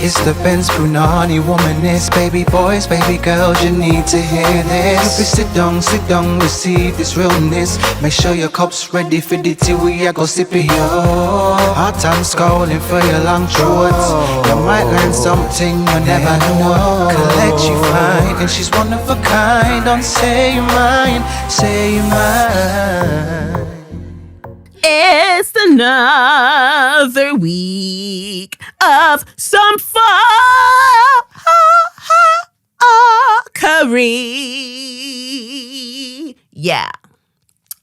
It's the Benz Brunani womanist. Baby boys, baby girls, you need to hear this. If you sit down, receive this realness. Make sure your cup's ready for the tea, we are go sip it, yo. Hard times calling for your long throats. You might learn something you never know. Collect you fine, and she's one of a kind. Don't say you're mine, say you're mine. It's another week of some Fxckery. Yeah.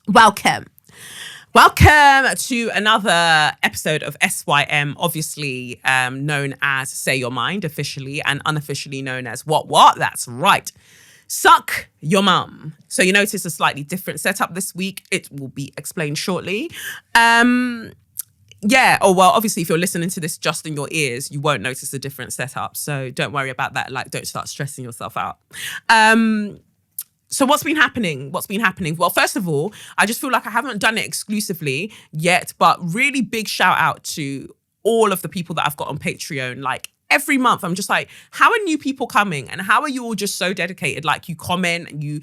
Welcome to another episode of SYM, obviously known as Say Your Mind officially and unofficially known as What? That's right. Suck your mum. So you notice a slightly different setup this week. It will be explained shortly. Obviously, if you're listening to this just in your ears, you won't notice a different setup. So don't worry about that. Like, don't start stressing yourself out. So what's been happening? Well, first of all, I just feel like I haven't done it exclusively yet, but really big shout out to all of the people that I've got on Patreon. Like, every month, I'm just like, how are new people coming? And how are you all just so dedicated? Like, you comment and you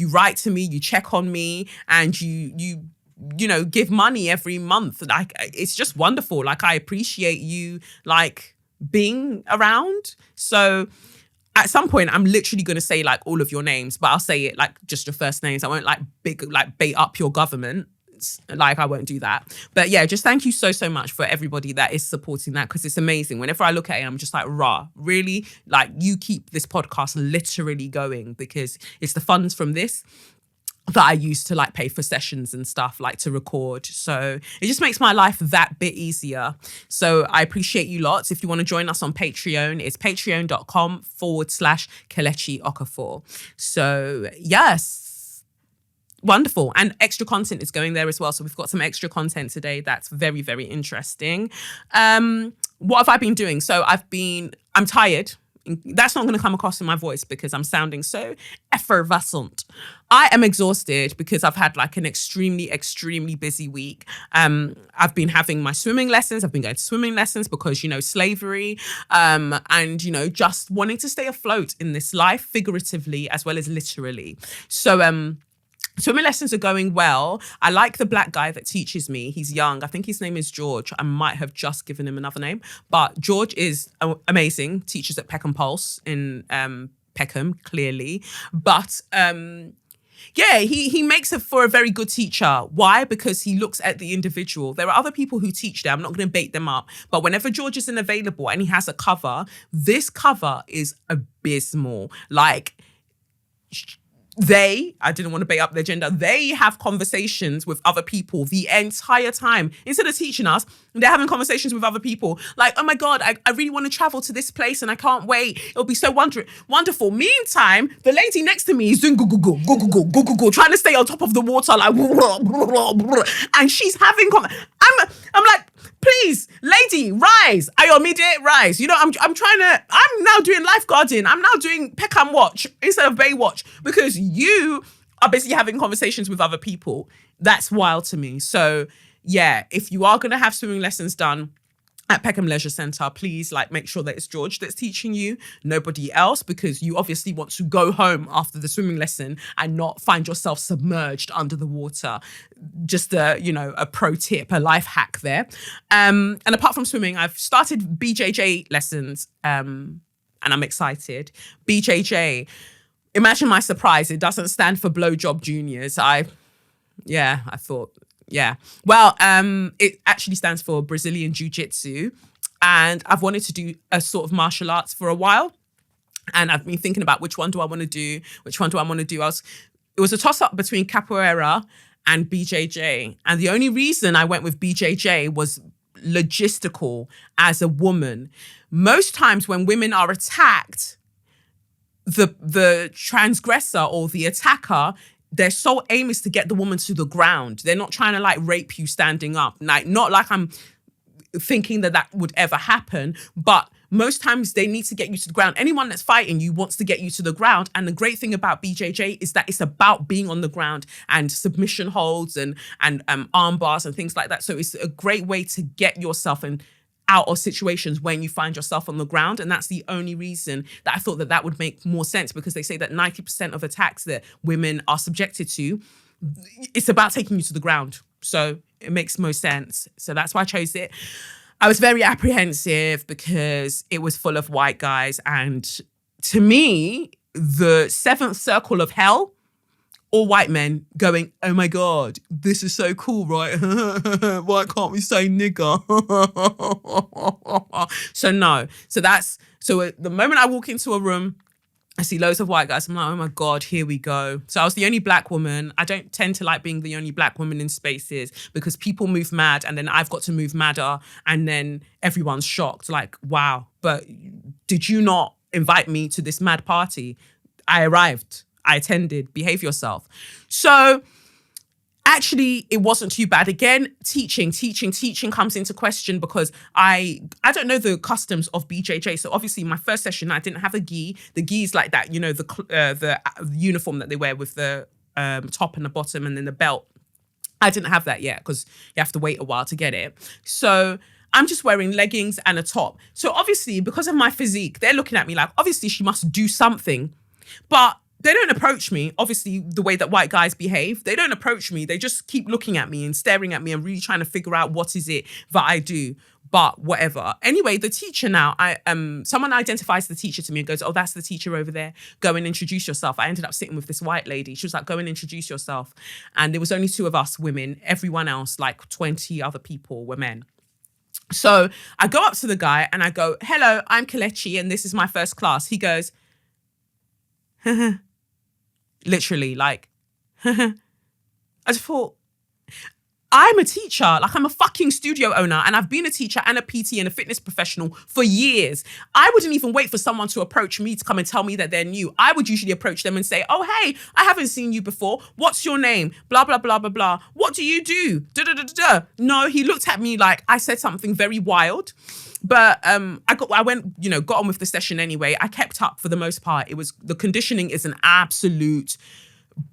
write to me, you check on me, and you give money every month. Like, it's just wonderful. Like, I appreciate you, like, being around. So at some point, I'm literally going to say like all of your names, but I'll say it like just your first names. I won't like bait up your government. Like, I won't do that. But yeah, just thank you so much for everybody that is supporting that, because it's amazing. Whenever I look at it, I'm just like, rah, really? Like, you keep this podcast literally going, because it's the funds from this that I use to like pay for sessions and stuff, like to record. So it just makes my life that bit easier. So I appreciate you lots. If you want to join us on Patreon, it's patreon.com/Kelechi Okafor. So yes, wonderful. And extra content is going there as well. So we've got some extra content today that's very, very interesting. What have I been doing? So I'm tired. That's not going to come across in my voice because I'm sounding so effervescent. I am exhausted because I've had like an extremely, extremely busy week. I've been having my swimming lessons. I've been going to swimming lessons because, slavery, and, just wanting to stay afloat in this life, figuratively as well as literally. So, swimming lessons are going well. I like the black guy that teaches me. He's young. I think his name is George. I might have just given him another name. But George is amazing. Teaches at Peckham Pulse in Peckham, clearly. But he makes it for a very good teacher. Why? Because he looks at the individual. There are other people who teach there. I'm not going to bait them up. But whenever George isn't available and he has a cover, this cover is abysmal. Like, I didn't want to bait up their gender, they have conversations with other people the entire time. Instead of teaching us, they're having conversations with other people. Like, oh my God, I really want to travel to this place and I can't wait. It'll be so wonderful. Meantime, the lady next to me is doing go, trying to stay on top of the water, like, and she's having I'm like, please, lady, rise. Ayomide, rise. I'm now doing lifeguarding. I'm now doing Peckham Watch instead of Baywatch, because you are busy having conversations with other people. That's wild to me. So yeah, if you are going to have swimming lessons done at Peckham Leisure Centre, please make sure that it's George that's teaching you, nobody else, because you obviously want to go home after the swimming lesson and not find yourself submerged under the water. Just a pro tip, a life hack there. And apart from swimming, I've started BJJ lessons, and I'm excited. BJJ, imagine my surprise. It doesn't stand for Blowjob Juniors. I thought. Yeah. Well, it actually stands for Brazilian Jiu-Jitsu. And I've wanted to do a sort of martial arts for a while. And I've been thinking about which one do I want to do? It was a toss-up between capoeira and BJJ. And the only reason I went with BJJ was logistical as a woman. Most times when women are attacked, the transgressor or the attacker, their sole aim is to get the woman to the ground. They're not trying to rape you standing up. Not like I'm thinking that would ever happen, but most times they need to get you to the ground. Anyone that's fighting you wants to get you to the ground. And the great thing about BJJ is that it's about being on the ground and submission holds and arm bars and things like that. So it's a great way to get yourself and out of situations when you find yourself on the ground. And that's the only reason that I thought that that would make more sense, because they say that 90% of attacks that women are subjected to, it's about taking you to the ground. So it makes most sense. So that's why I chose it. I was very apprehensive because it was full of white guys. And to me, the seventh circle of hell, all white men going, oh my God, this is so cool, right? Why can't we say nigger? So no. So at the moment I walk into a room, I see loads of white guys. I'm like, oh my God, here we go. So I was the only black woman. I don't tend to like being the only black woman in spaces because people move mad and then I've got to move madder and then everyone's shocked. Like, wow, but did you not invite me to this mad party? I arrived. I attended, behave yourself. So actually, it wasn't too bad. Again, teaching comes into question because I don't know the customs of BJJ. So obviously, my first session, I didn't have a gi. The gi is like that, you know, the uniform that they wear with the top and the bottom and then the belt. I didn't have that yet because you have to wait a while to get it. So I'm just wearing leggings and a top. So obviously, because of my physique, they're looking at me like, obviously, she must do something. But they don't approach me, obviously, the way that white guys behave. They don't approach me. They just keep looking at me and staring at me and really trying to figure out what is it that I do. But whatever. Anyway, the teacher now, someone identifies the teacher to me and goes, oh, that's the teacher over there. Go and introduce yourself. I ended up sitting with this white lady. She was like, go and introduce yourself. And there was only 2 of us women. Everyone else, like 20 other people, were men. So I go up to the guy and I go, hello, I'm Kelechi and this is my first class. He goes, literally, like, I just thought, I'm a teacher, like I'm a fucking studio owner and I've been a teacher and a PT and a fitness professional for years. I wouldn't even wait for someone to approach me to come and tell me that they're new. I would usually approach them and say, oh, hey, I haven't seen you before. What's your name? Blah, blah, blah, blah, blah. What do you do? Da, da, da, da, da. No, he looked at me like I said something very wild. But I went, got on with the session anyway. I kept up for the most part. The conditioning is an absolute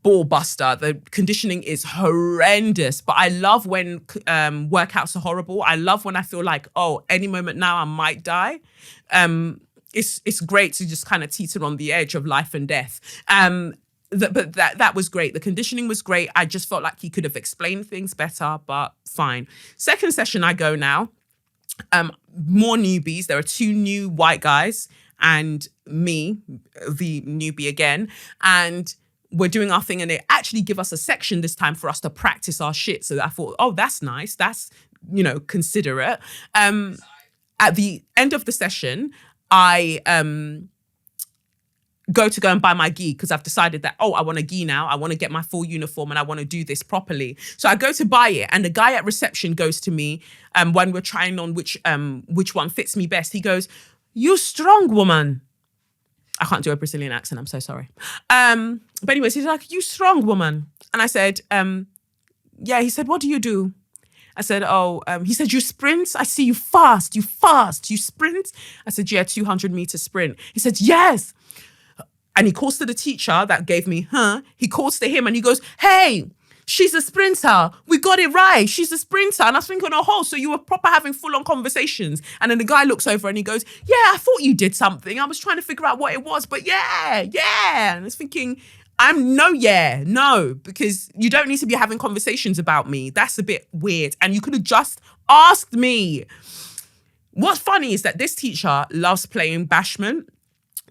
ball buster. The conditioning is horrendous, but I love when workouts are horrible. I love when I feel like, oh, any moment now I might die. It's great to just kind of teeter on the edge of life and death. But that was great. The conditioning was great. I just felt like he could have explained things better, but fine. Second session I go now. More newbies. There are 2 new white guys and me, the newbie again. And we're doing our thing and they actually give us a section this time for us to practice our shit. So I thought, oh, that's nice. That's, considerate. At the end of the session, I go and buy my gi because I've decided that, I want a gi now. I want to get my full uniform and I want to do this properly. So I go to buy it and the guy at reception goes to me when we're trying on which one fits me best. He goes, you strong woman. I can't do a Brazilian accent. I'm so sorry. But anyways, he's like, you strong woman. And I said, yeah. He said, what do you do? I said, he said, you sprint? I see you fast, you sprint? I said, yeah, 200 meter sprint. He said, yes. And he calls to the teacher that gave me, he calls to him and he goes, hey, she's a sprinter. We got it right. She's a sprinter. And I was thinking, so you were proper having full-on conversations. And then the guy looks over and he goes, yeah, I thought you did something. I was trying to figure out what it was, but yeah. And I was thinking, no, because you don't need to be having conversations about me. That's a bit weird. And you could have just asked me. What's funny is that this teacher loves playing bashment.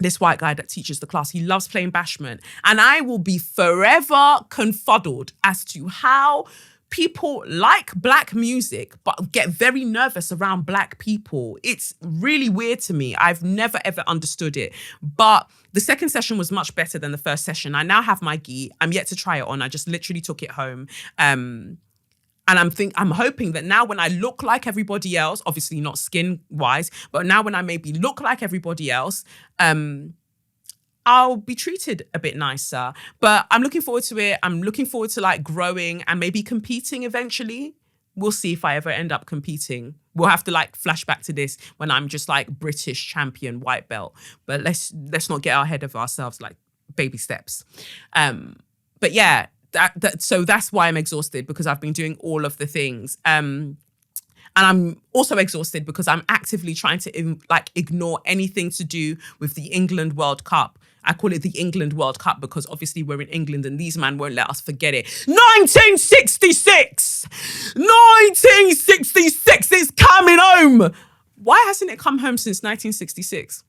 This white guy that teaches the class, he loves playing bashment. And I will be forever confuddled as to how people like black music, but get very nervous around black people. It's really weird to me. I've never, ever understood it. But the second session was much better than the first session. I now have my gi. I'm yet to try it on. I just literally took it home. And I'm hoping that now when I look like everybody else, obviously not skin wise, but now when I maybe look like everybody else, I'll be treated a bit nicer. But I'm looking forward to it. I'm looking forward to like growing and maybe competing eventually. We'll see if I ever end up competing. We'll have to like flash back to this when I'm just like British champion white belt. But let's not get ahead of ourselves, like baby steps. But yeah. So that's why I'm exhausted, because I've been doing all of the things. And I'm also exhausted because I'm actively trying to ignore anything to do with the England World Cup. I call it the England World Cup because obviously we're in England and these men won't let us forget it. 1966! 1966 is coming home! Why hasn't it come home since 1966?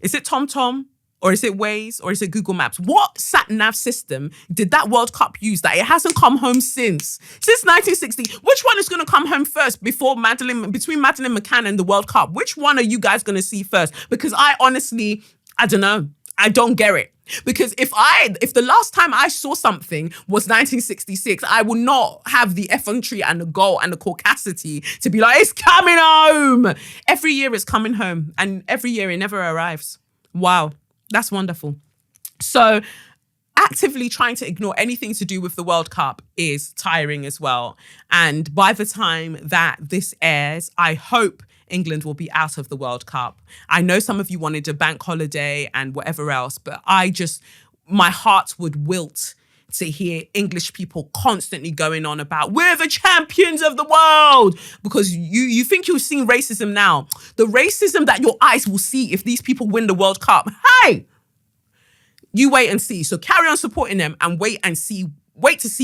Is it TomTom? Or is it Waze? Or is it Google Maps? What sat-nav system did that World Cup use that it hasn't come home since 1960? Which one is going to come home first between Madeline McCann and the World Cup? Which one are you guys going to see first? Because I don't know. I don't get it. Because if the last time I saw something was 1966, I will not have the effrontery and the goal and the caucasity to be like, it's coming home. Every year it's coming home, and every year it never arrives. Wow. That's wonderful. So actively trying to ignore anything to do with the World Cup is tiring as well. And by the time that this airs, I hope England will be out of the World Cup. I know some of you wanted a bank holiday and whatever else, but my heart would wilt to hear English people constantly going on about we're the champions of the world, because you think you've seen racism now. The racism that your eyes will see if these people win the World Cup. Hey, you wait and see. So carry on supporting them and wait to see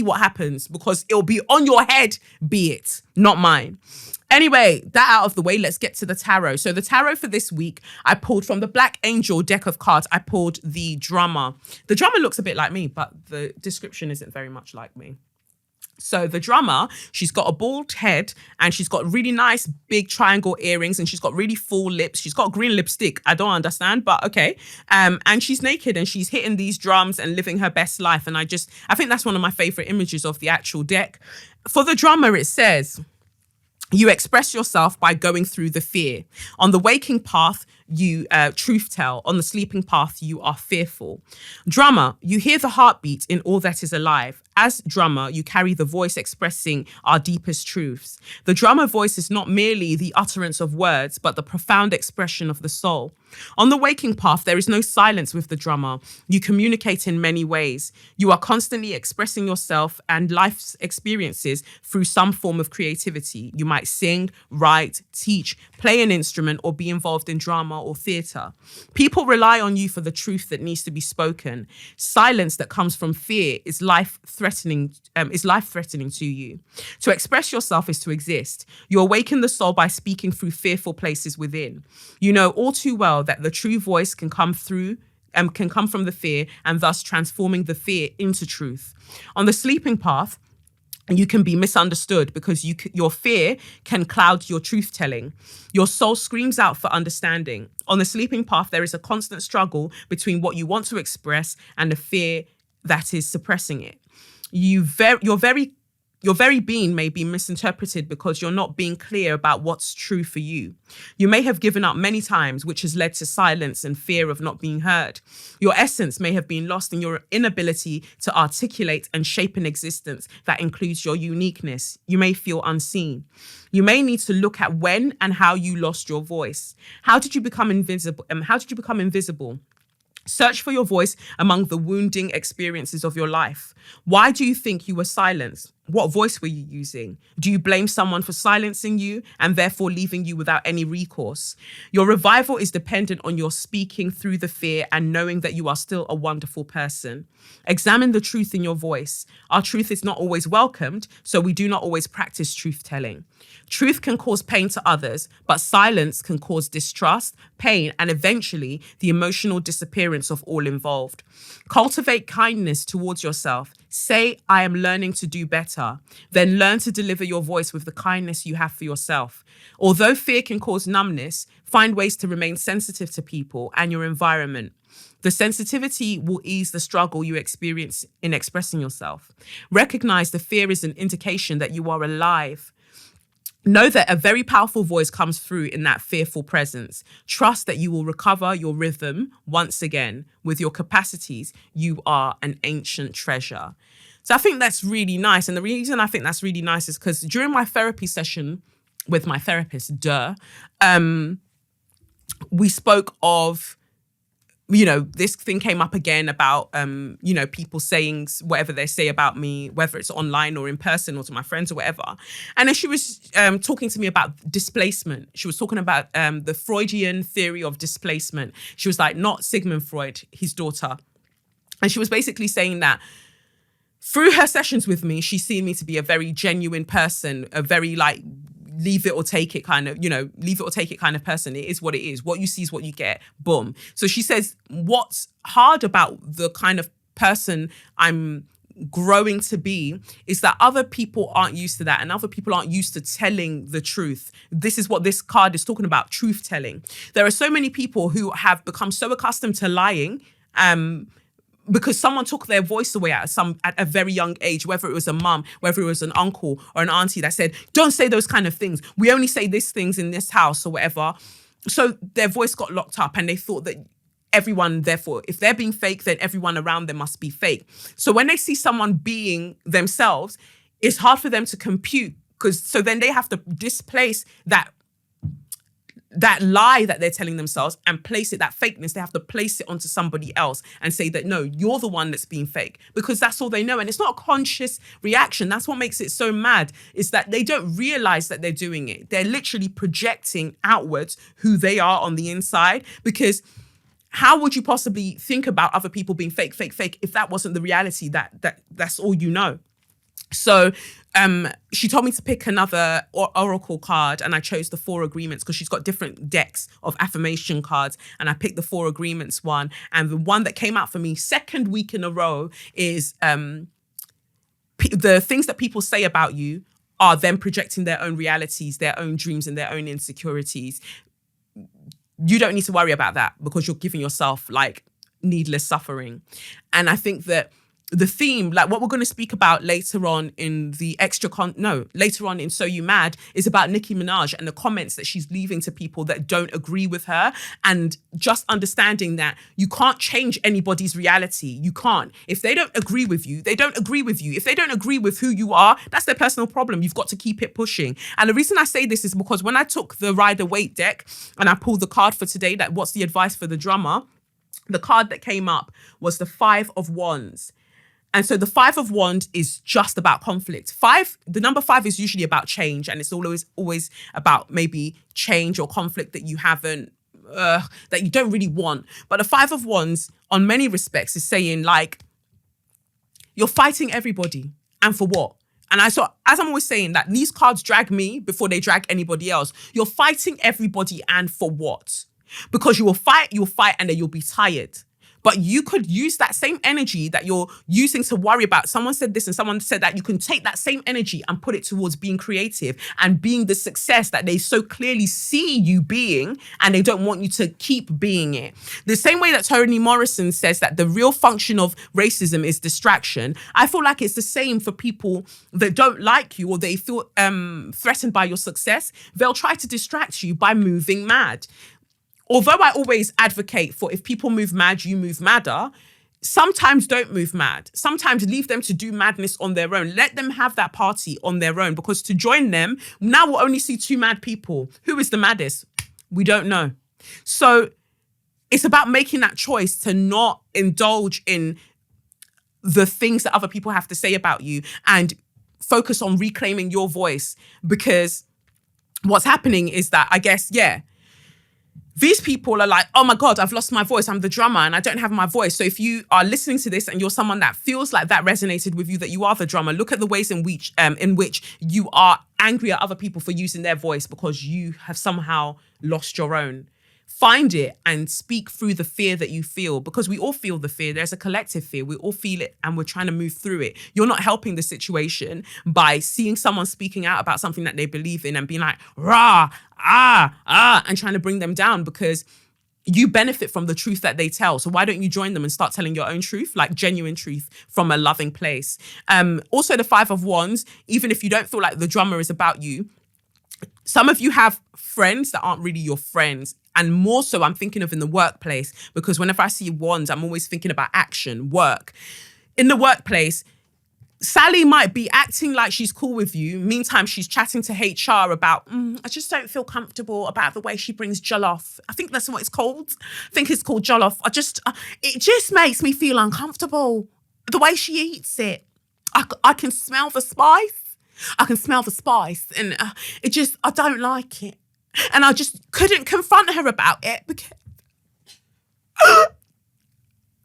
what happens, because it'll be on your head, be it, not mine. Anyway, that out of the way, let's get to the tarot. So the tarot for this week, I pulled from the Black Angel deck of cards, I pulled the Drummer. The Drummer looks a bit like me, but the description isn't very much like me. So the Drummer, she's got a bald head and she's got really nice big triangle earrings and she's got really full lips. She's got green lipstick. I don't understand, but okay. And she's naked and she's hitting these drums and living her best life. And I think that's one of my favorite images of the actual deck. For the Drummer, it says, you express yourself by going through the fear. On the waking path, you truth tell. On the sleeping path, you are fearful. Drummer, you hear the heartbeat in all that is alive. As drummer, you carry the voice expressing our deepest truths. The drummer voice is not merely the utterance of words, but the profound expression of the soul. On the waking path, there is no silence with the drummer. You communicate in many ways. You are constantly expressing yourself and life's experiences through some form of creativity. You might sing, write, teach, play an instrument, or be involved in drama or theatre. People rely on you for the truth that needs to be spoken. Silence that comes from fear is life-threatening to you. To express yourself is to exist. You awaken the soul by speaking through fearful places within. You know all too well that the true voice can come from the fear, and thus transforming the fear into truth. On the sleeping path, you can be misunderstood because your fear can cloud your truth-telling. Your soul screams out for understanding. On the sleeping path, there is a constant struggle between what you want to express and the fear that is suppressing it. Your very being may be misinterpreted because you're not being clear about what's true for you. You may have given up many times, which has led to silence and fear of not being heard. Your essence may have been lost in your inability to articulate and shape an existence that includes your uniqueness. You may feel unseen. You may need to look at when and how you lost your voice. How did you become invisible? Search for your voice among the wounding experiences of your life. Why do you think you were silenced? What voice were you using? Do you blame someone for silencing you and therefore leaving you without any recourse? Your revival is dependent on your speaking through the fear and knowing that you are still a wonderful person. Examine the truth in your voice. Our truth is not always welcomed, so we do not always practice truth-telling. Truth can cause pain to others, but silence can cause distrust, pain, and eventually the emotional disappearance of all involved. Cultivate kindness towards yourself. Say, I am learning to do better. Then learn to deliver your voice with the kindness you have for yourself. Although fear can cause numbness, find ways to remain sensitive to people and your environment. The sensitivity will ease the struggle you experience in expressing yourself. Recognize the fear is an indication that you are alive. Know that a very powerful voice comes through in that fearful presence. Trust that you will recover your rhythm once again. With your capacities, you are an ancient treasure. So I think that's really nice. And the reason I think that's really nice is because during my therapy session with my therapist, we spoke of this thing came up again about, people saying whatever they say about me, whether it's online or in person or to my friends or whatever. And then she was talking to me about displacement. She was talking about the Freudian theory of displacement. She was like, not Sigmund Freud, his daughter. And she was basically saying that through her sessions with me, she's seen me to be a very genuine person, a very like, leave it or take it kind of, leave it or take it kind of person. It is what it is. What you see is what you get. Boom. So she says, what's hard about the kind of person I'm growing to be is that other people aren't used to that, and other people aren't used to telling the truth. This is what this card is talking about, truth telling. There are so many people who have become so accustomed to lying, because someone took their voice away at a very young age, whether it was a mum, whether it was an uncle or an auntie that said, don't say those kind of things. We only say these things in this house or whatever. So their voice got locked up, and they thought that everyone, therefore, if they're being fake, then everyone around them must be fake. So when they see someone being themselves, it's hard for them to compute, so then they have to displace that lie that they're telling themselves and place it, that fakeness, they have to place it onto somebody else and say that, no, you're the one that's being fake, because that's all they know. And it's not a conscious reaction. That's what makes it so mad, is that they don't realize that they're doing it. They're literally projecting outwards who they are on the inside, because how would you possibly think about other people being fake, if that wasn't the reality, that's all you know? So she told me to pick another oracle card, and I chose the 4 agreements because she's got different decks of affirmation cards, and I picked the 4 agreements one. And the one that came out for me second week in a row is the things that people say about you are them projecting their own realities, their own dreams and their own insecurities. You don't need to worry about that because you're giving yourself like needless suffering. And I think that the theme, like what we're going to speak about later on in the later on in So You Mad, is about Nicki Minaj and the comments that she's leaving to people that don't agree with her, and just understanding that you can't change anybody's reality. You can't. If they don't agree with you, they don't agree with you. If they don't agree with who you are, that's their personal problem. You've got to keep it pushing. And the reason I say this is because when I took the Rider-Waite deck and I pulled the card for today, that what's the advice for the drummer, the card that came up was the 5 of Wands. And so the 5 of Wands is just about conflict. The number 5 is usually about change, and it's always about maybe change or conflict that you haven't, that you don't really want. But the 5 of Wands, on many respects, is saying like, you're fighting everybody, and for what? And as I'm always saying, that these cards drag me before they drag anybody else. You're fighting everybody, and for what? Because you'll fight, and then you'll be tired. But you could use that same energy that you're using to worry about. Someone said this and someone said that. You can take that same energy and put it towards being creative and being the success that they so clearly see you being, and they don't want you to keep being it. The same way that Toni Morrison says that the real function of racism is distraction, I feel like it's the same for people that don't like you or they feel threatened by your success. They'll try to distract you by moving mad. Although I always advocate for if people move mad, you move madder, sometimes don't move mad. Sometimes leave them to do madness on their own. Let them have that party on their own, because to join them, now we'll only see 2 mad people. Who is the maddest? We don't know. So it's about making that choice to not indulge in the things that other people have to say about you and focus on reclaiming your voice, because what's happening is that, I guess, these people are like, oh my God, I've lost my voice. I'm the drummer and I don't have my voice. So if you are listening to this and you're someone that feels like that resonated with you, that you are the drummer, look at the ways in which you are angry at other people for using their voice because you have somehow lost your own. Find it and speak through the fear that you feel, because we all feel the fear. There's a collective fear. We all feel it and we're trying to move through it. You're not helping the situation by seeing someone speaking out about something that they believe in and being like, rah, and trying to bring them down, because you benefit from the truth that they tell. So why don't you join them and start telling your own truth, like genuine truth from a loving place? Also, the 5 of Wands, even if you don't feel like the drummer is about you, some of you have friends that aren't really your friends. And more so, I'm thinking of in the workplace, because whenever I see wands, I'm always thinking about action, work. In the workplace, Sally might be acting like she's cool with you. Meantime, she's chatting to HR about, I just don't feel comfortable about the way she brings jollof. I think that's what it's called. I think it's called jollof. It just makes me feel uncomfortable. The way she eats it. I can smell the spice. I can smell the spice. And I don't like it. And I just couldn't confront her about it because...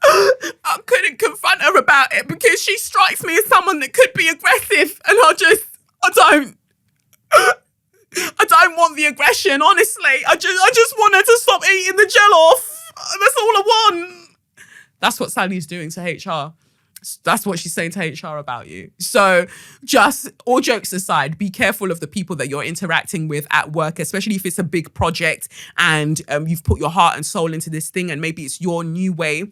I couldn't confront her about it because she strikes me as someone that could be aggressive, and I don't want the aggression, honestly. I just want her to stop eating the jollof. That's all I want. That's what Sally's doing to HR. That's what she's saying to HR about you. So just all jokes aside, be careful of the people that you're interacting with at work, especially if it's a big project and you've put your heart and soul into this thing, and maybe it's your new way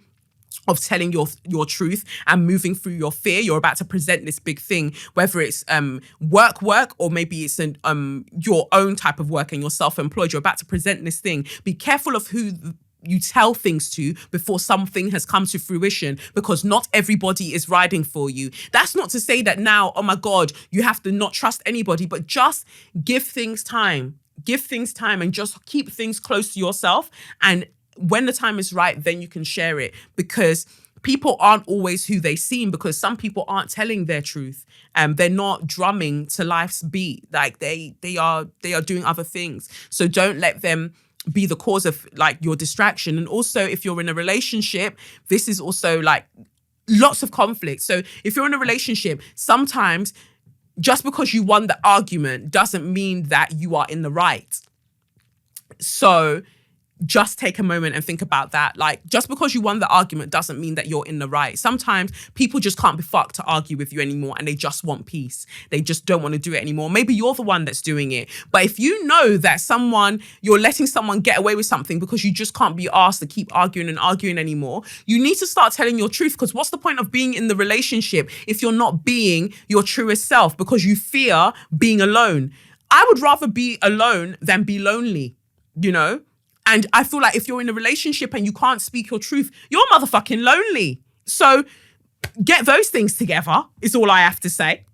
of telling your truth and moving through your fear. You're about to present this big thing, whether it's work, or maybe it's your own type of work and you're self-employed. You're about to present this thing. Be careful of who you tell things to before something has come to fruition, because not everybody is riding for you. That's not to say that now, oh my God, you have to not trust anybody, but just give things time. Give things time and just keep things close to yourself. And when the time is right, then you can share it, because people aren't always who they seem, because some people aren't telling their truth. They're not drumming to life's beat. Like they are doing other things. So don't let them be the cause of like your distraction. And also, if you're in a relationship, this is also like lots of conflict. So if you're in a relationship, sometimes just because you won the argument doesn't mean that you are in the right. So just take a moment and think about that. Like, just because you won the argument doesn't mean that you're in the right. Sometimes people just can't be fucked to argue with you anymore, and they just want peace. They just don't want to do it anymore. Maybe you're the one that's doing it. But if you know that you're letting someone get away with something because you just can't be asked to keep arguing and arguing anymore, you need to start telling your truth, because what's the point of being in the relationship if you're not being your truest self because you fear being alone? I would rather be alone than be lonely, you know? And I feel like if you're in a relationship and you can't speak your truth, you're motherfucking lonely. So get those things together is all I have to say.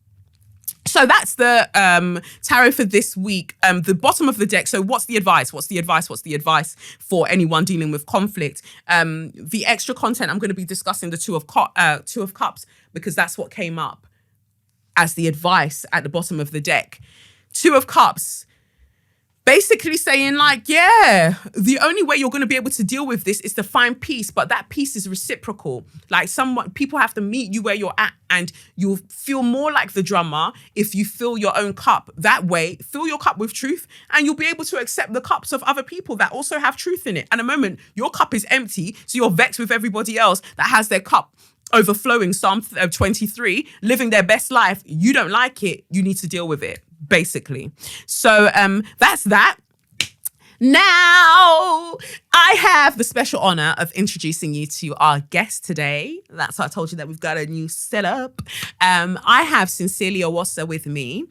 So that's the tarot for this week. The bottom of the deck. So what's the advice? What's the advice for anyone dealing with conflict? The extra content, I'm going to be discussing the Two of Cups, because that's what came up as the advice at the bottom of the deck. Two of Cups. Basically saying like, yeah, the only way you're going to be able to deal with this is to find peace, but that peace is reciprocal. Like people have to meet you where you're at, and you'll feel more like the drummer if you fill your own cup. That way, fill your cup with truth, and you'll be able to accept the cups of other people that also have truth in it. At the moment, your cup is empty, so you're vexed with everybody else that has their cup overflowing, Psalm 23, living their best life. You don't like it, you need to deal with it, basically. So that's that. Now, I have the special honor of introducing you to our guest today. That's why I told you that we've got a new setup. I have Cecilia with me,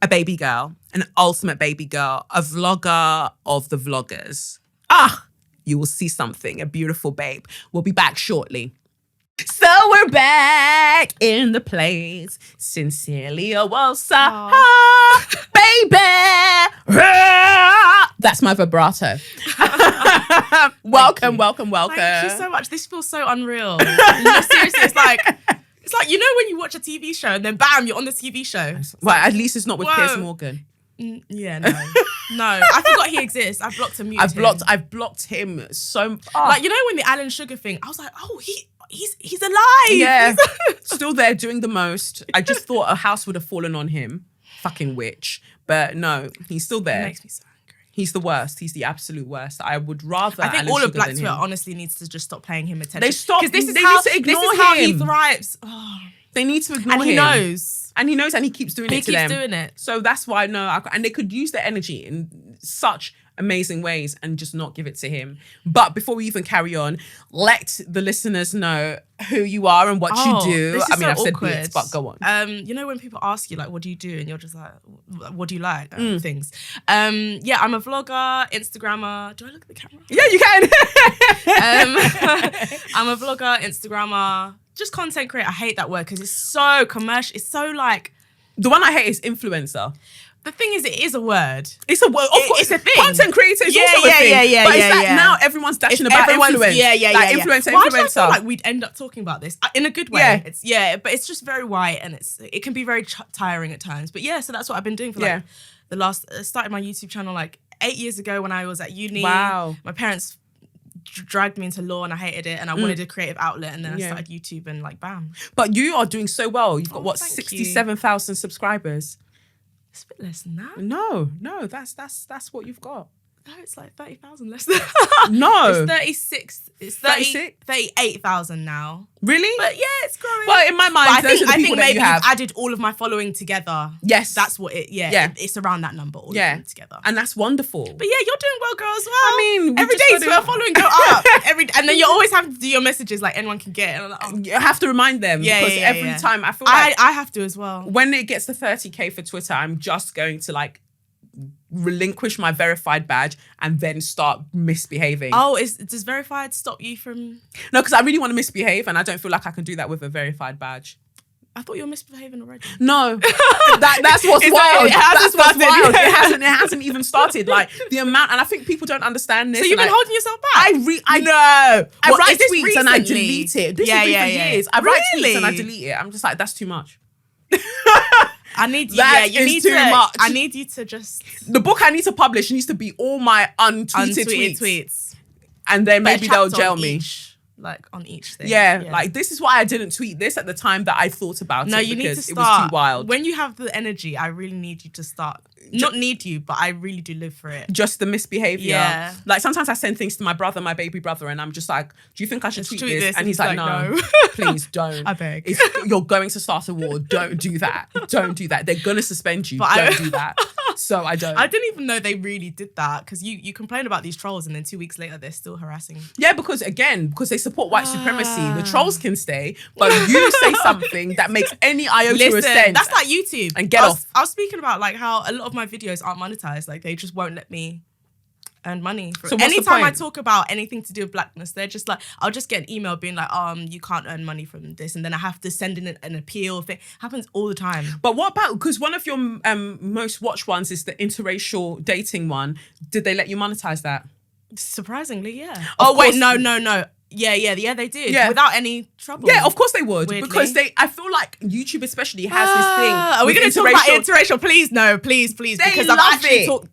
a baby girl, an ultimate baby girl, a vlogger of the vloggers. You will see something, a beautiful babe. We'll be back shortly. So we're back in the place. Cecilia baby. That's my vibrato. Welcome. Thank you so much. This feels so unreal. No, seriously, it's like, you know when you watch a TV show and then bam, you're on the TV show. Well, at least it's not with Piers Morgan. Yeah, no. I forgot he exists. I've blocked and muted him. I've blocked him so. Like, you know when the Alan Sugar thing, I was like, oh, he's alive. Yeah, still there doing the most. I just thought a house would have fallen on him. Fucking witch. But no, he's still there. It makes me so angry. He's the worst. He's the absolute worst. I would rather. I think Alan all Sugar of Black than Twitter him. honestly needs to just stop paying him attention. They stop. Because They need to ignore this is how he him. thrives. Oh. They need to ignore him. And he knows. And he knows, and he keeps doing it to them. He keeps doing it. So that's why and they could use their energy in such amazing ways and just not give it to him. But before we even carry on, let the listeners know who you are and what you do. This is I've awkward. said bits, but go on. You know when people ask you like, what do you do? And you're just like, what do you like? Things. Yeah, I'm a vlogger, Instagrammer. Do I look at the camera? Yeah, you can. I'm a vlogger, Instagrammer, just content creator. I hate that word because it's so commercial. It's so like. The one I hate is influencer. The thing is, it is a word. It's a word. Of course, It's a thing. Content creator is also a thing. Yeah. But it's like now everyone's dashing about influence. Like influencer, Why do I influencer. feel like we'd end up talking about this in a good way? But it's just very white and it can be very tiring at times. But yeah, so that's what I've been doing for like the last. Started my YouTube channel like 8 years ago when I was at uni. Wow. My parents dragged me into law and I hated it and I wanted a creative outlet and then I started YouTube and like bam. But you are doing so well. You've got 67,000 subscribers. It's a bit less than that. No, that's what you've got. No, it's like 30,000 less than that. No. It's 36. It's 38,000 now. Really? But yeah, it's growing. Well, in my mind, I think maybe you have. you've added all of my following together. Yes. That's what it's around that number, all of them together. And that's wonderful. But yeah, you're doing well, girl, as well. I mean, every day your following go up. And then you always have to do your messages like anyone can get. And I'm like, oh. You have to remind them because every time I feel like I have to as well. When it gets to 30K for Twitter, I'm just going to like relinquish my verified badge and then start misbehaving. Oh, does verified stop you from? No, because I really want to misbehave and I don't feel like I can do that with a verified badge. I thought you were misbehaving already. No, that's what's wild. That's what's wild. It hasn't even started. Like the amount, and I think people don't understand this. So you've been holding yourself back. I write tweets recently? And I delete it. This has been for years. I write tweets and I delete it. I'm just like, that's too much. I need you. That you is need too to. much. I need you to just. The book I need to publish needs to be all my untweeted tweets, and then maybe they'll jail me. Like on each thing. Yeah, like this is why I didn't tweet this at the time that I thought about it. No, you need to start. It was too wild. When you have the energy, I really need you to start. Not need you, but I really do live for it. Just the misbehavior. Yeah. Like sometimes I send things to my brother, my baby brother, and I'm just like, do you think I should tweet this? And he's like, no, please don't. I beg. You're going to start a war. Don't do that. Don't do that. They're going to suspend you. Don't do that. So I don't. I didn't even know they really did that because you complain about these trolls and then 2 weeks later they're still harassing. Yeah, because they support white supremacy. The trolls can stay, but you say something that makes any iota of sense. That's like YouTube. And get off. I was speaking about like how a lot of my videos aren't monetized. Like they just won't let me earn money. So anytime I talk about anything to do with blackness, they're just like, I'll just get an email being like, you can't earn money from this, and then I have to send in an appeal thing. Happens all the time. But what about, because one of your most watched ones is the interracial dating one. Did they let you monetize that? Surprisingly, yeah. Wait, no. Yeah, they did. Yeah. Without any trouble. Yeah, of course they would. Weirdly. Because I feel like YouTube especially has this thing. Are we going to talk about interracial? Please, no, please. Because I've actually talked.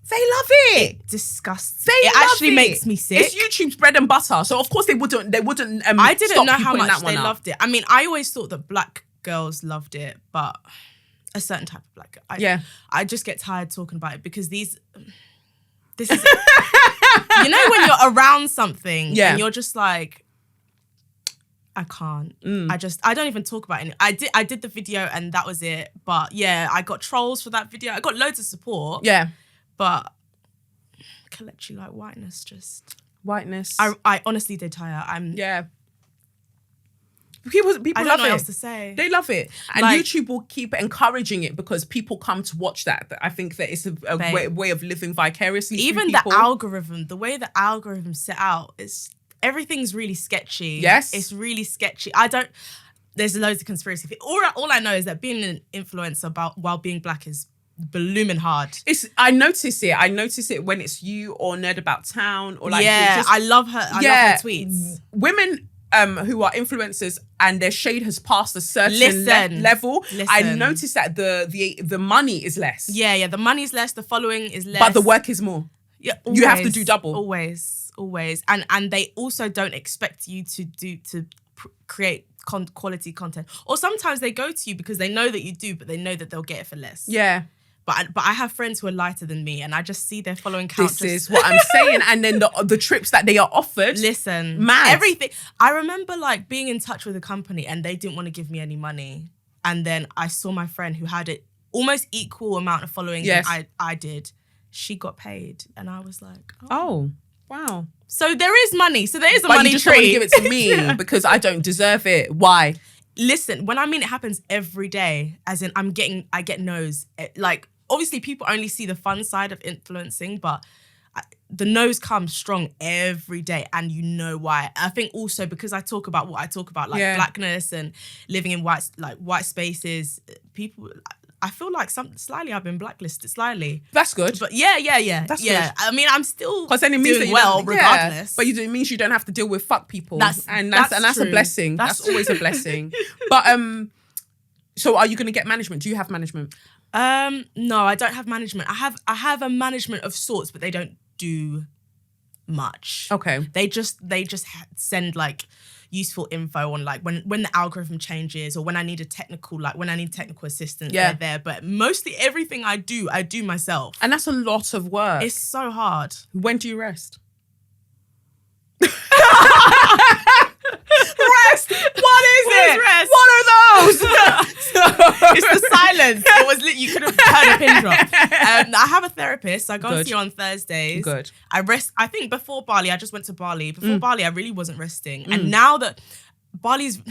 They love it. It disgusts. It actually makes me sick. It's YouTube's bread and butter. So of course they wouldn't. I didn't know how much they loved it. I mean, I always thought that black girls loved it, but a certain type of black girl. I just get tired talking about it because this is. You know when you're around something and you're just like, I can't. I don't even talk about it. I did the video and that was it. But yeah, I got trolls for that video. I got loads of support. Yeah. But collectively, like whiteness. I honestly did tire. People love I don't know it. what else to say. They love it. And like, YouTube will keep encouraging it because people come to watch that. I think that it's a way of living vicariously. Even the algorithm, the way the algorithm's set out, everything's really sketchy. Yes. It's really sketchy. There's loads of conspiracy. All I know is that being an influencer while being black is blooming hard. I notice it when it's you or Nerd About Town or like I love her. I love her tweets. Women who are influencers and their shade has passed a certain level. I noticed that the money is less. Yeah, the money is less, the following is less, but the work is more. Yeah, always, you have to do double. Always, and they also don't expect you to create quality content. Or sometimes they go to you because they know that you do, but they know that they'll get it for less. Yeah. But I have friends who are lighter than me and I just see their following count. This is what I'm saying. And then the trips that they are offered. Listen. Mad. Everything. I remember like being in touch with a company and they didn't want to give me any money. And then I saw my friend who had it almost equal amount of following than I did. She got paid. And I was like, oh wow. So there is money. So there is a but money you just tree. Don't want to give it to me because I don't deserve it. Why? Listen, when I mean it happens every day, as in I get no's. Like, obviously people only see the fun side of influencing, but the no's come strong every day, and you know why. I think also because I talk about what I talk about, like blackness and living in white spaces, people, I feel like slightly I've been blacklisted slightly. That's good. But yeah. That's good. I mean, I'm still because then it means doing that well regardless. But it means you don't have to deal with fuck people. That's a blessing. That's always a blessing. But so are you going to get management? Do you have management? No, I don't have management. I have a management of sorts, but they don't do much. Okay. They just send like useful info on like when the algorithm changes or when I need technical assistance, they're there. But mostly everything I do myself. And that's a lot of work. It's so hard. When do you rest? Rest? What is rest? What are those? It's the silence. It was you could have heard a pin drop. I have a therapist. So I go and see her on Thursdays. Good. I rest. I think before Bali, I just went to Bali. Before Bali, I really wasn't resting. And now that Bali's,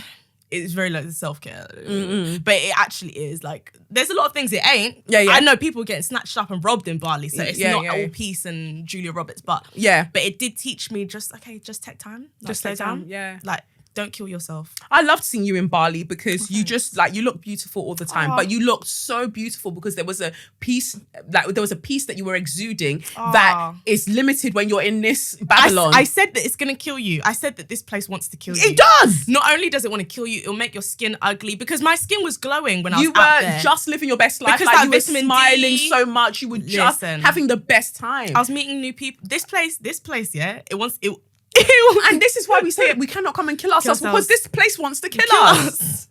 it's very like self-care. But it actually is like, there's a lot of things it ain't. Yeah. I know people getting snatched up and robbed in Bali. So it's not all peace and Julia Roberts. But but it did teach me just take time. Like, just slow down. Yeah. Like, don't kill yourself. I loved seeing you in Bali because you just like, you look beautiful all the time, but you looked so beautiful because there was a piece that you were exuding that is limited when you're in this Babylon. I said that it's going to kill you. I said that this place wants to kill you. It does. Not only does it want to kill you, it'll make your skin ugly because my skin was glowing when I was you out were there. just living your best life. Because like you were vitamin smiling D. so much. You were just having the best time. I was meeting new people. This place, it and this is why we say it. We cannot come and kill ourselves because this place wants to kill us.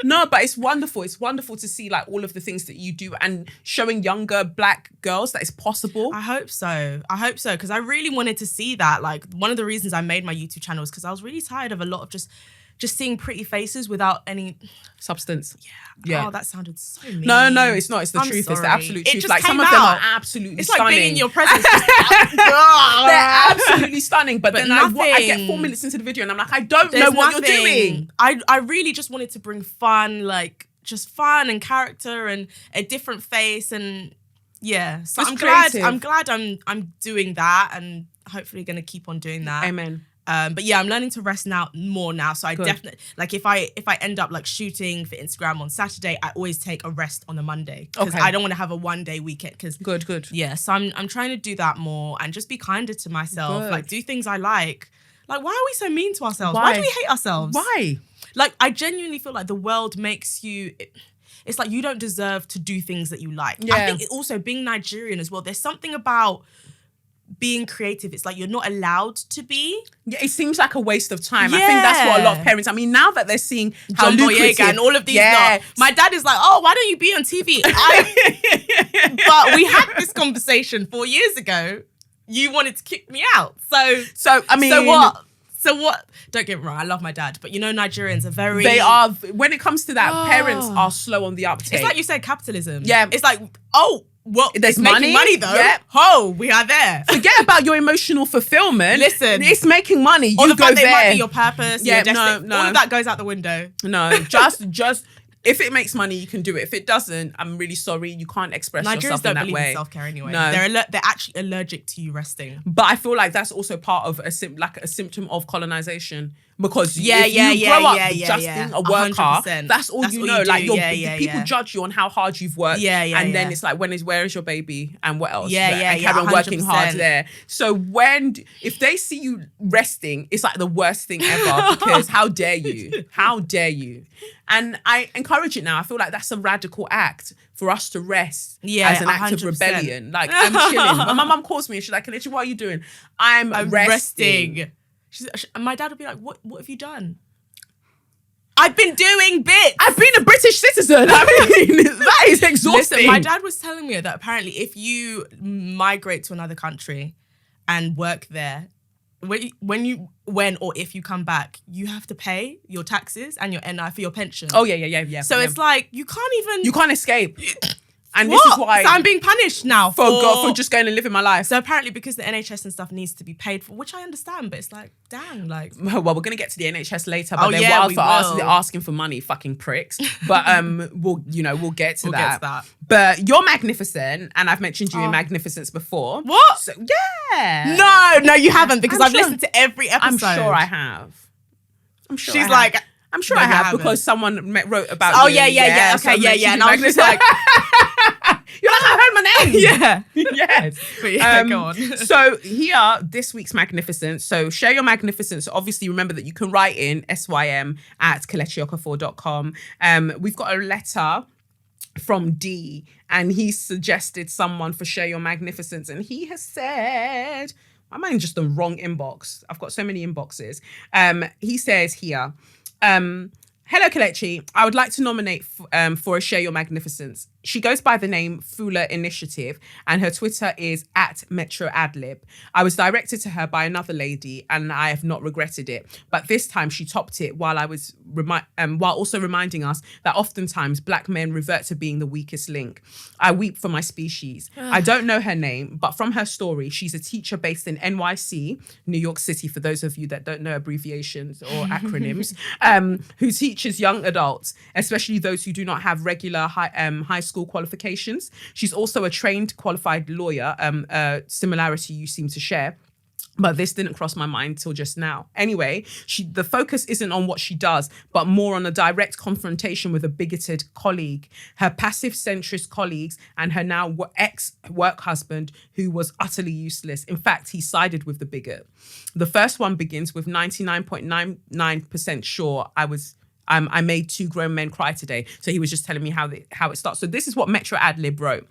No, but it's wonderful. It's wonderful to see like all of the things that you do and showing younger black girls that it's possible. I hope so because I really wanted to see that. Like one of the reasons I made my YouTube channel is because I was really tired of a lot of just seeing pretty faces without any substance. Yeah. Oh, that sounded so mean. No, it's not. It's the truth. Sorry. It's the absolute truth. Just like some of them are absolutely stunning. It's like being in your presence. They're absolutely stunning. But then I get 4 minutes into the video and I'm like, I don't know what you're doing. I really just wanted to bring fun, like just fun and character and a different face and so I'm glad I'm doing that and hopefully going to keep on doing that. Amen. But yeah, I'm learning to rest more now. So I definitely like if I end up like shooting for Instagram on Saturday, I always take a rest on a Monday because I don't want to have a 1 day weekend. Because good. Yeah, so I'm trying to do that more and just be kinder to myself. Like do things I like. Like why are we so mean to ourselves? Why do we hate ourselves? Why? Like I genuinely feel like the world makes you. It's like you don't deserve to do things that you like. Yeah. I think also being Nigerian as well. There's something about being creative, it's like you're not allowed to be. Yeah, it seems like a waste of time. I think that's what a lot of parents, I mean, now that they're seeing how John lucrative Boyega and all of these my dad is like, oh, why don't you be on TV? But we had this conversation 4 years ago. You wanted to kick me out. So I mean, so what? Don't get me wrong, I love my dad, but you know, Nigerians are very... They are, when it comes to that, parents are slow on the uptake. It's like you said, capitalism. Yeah. It's like, oh, well, there's making money though. Yeah. Oh, we are there. Forget about your emotional fulfillment. Listen, it's making money. All you the go fact there. They might be your purpose. Yeah, your no. All of that goes out the window. No, just if it makes money, you can do it. If it doesn't, I'm really sorry. You can't express yourself in that way. Nigerians don't believe in self-care anyway. No. They're actually allergic to you resting. But I feel like that's also part of a symptom of colonization. Because if you grow up just being a worker, 100%. That's all you know. Like people judge you on how hard you've worked. And then it's like, where is your baby? And what else? And carry on working hard there. So if they see you resting, it's like the worst thing ever because how dare you? How dare you? And I encourage it now. I feel like that's a radical act for us to rest as an act 100%. Of rebellion. Like I'm chilling. When my mum calls me and she's like, Kelechi, what are you doing? I'm resting. My dad would be like, what have you done? I've been doing bits. I've been a British citizen. I mean, that is exhausting. Listen, my dad was telling me that apparently if you migrate to another country and work there, when or if you come back, you have to pay your taxes and your NI for your pension. Oh, yeah. So it's like, you can't escape. And this is why... So I'm being punished now for just going and living my life. So apparently because the NHS and stuff needs to be paid for, which I understand, but it's like, dang, like... Well, we're going to get to the NHS later, but they're wild for asking for money, fucking pricks. But we'll get to that. But you're magnificent, and I've mentioned you in Magnificence before. What? So, yeah. No, you haven't, because I've listened to every episode. I'm sure I have. She's like... I'm sure I have because someone wrote about you. Yeah. Okay, yeah. And I was just like... You're like, I heard my name. Yeah. Yes. But yeah, go on. So here, this week's Magnificence. So share your Magnificence. Obviously, remember that you can write in SYM at kelechiokafor.com. We've got a letter from D, and he suggested someone for Share Your Magnificence. And he has said... I'm in just the wrong inbox. I've got so many inboxes. He says here... hello, Kelechi. I would like to nominate for a Share Your Magnificence. She goes by the name Fula Initiative, and her Twitter is @MetroAdlib. I was directed to her by another lady, and I have not regretted it. But this time she topped it while also reminding us that oftentimes Black men revert to being the weakest link. I weep for my species. I don't know her name, but from her story, she's a teacher based in NYC, New York City, for those of you that don't know abbreviations or acronyms, who teaches young adults, especially those who do not have regular high school qualifications. She's also a trained qualified lawyer, similarity you seem to share. But this didn't cross my mind till just now. Anyway, the focus isn't on what she does, but more on a direct confrontation with a bigoted colleague, her passive centrist colleagues, and her now ex-work husband, who was utterly useless. In fact, he sided with the bigot. The first one begins with 99.99% sure I made 2 grown men cry today. So he was just telling me how it starts. So this is what Metro Adlib wrote.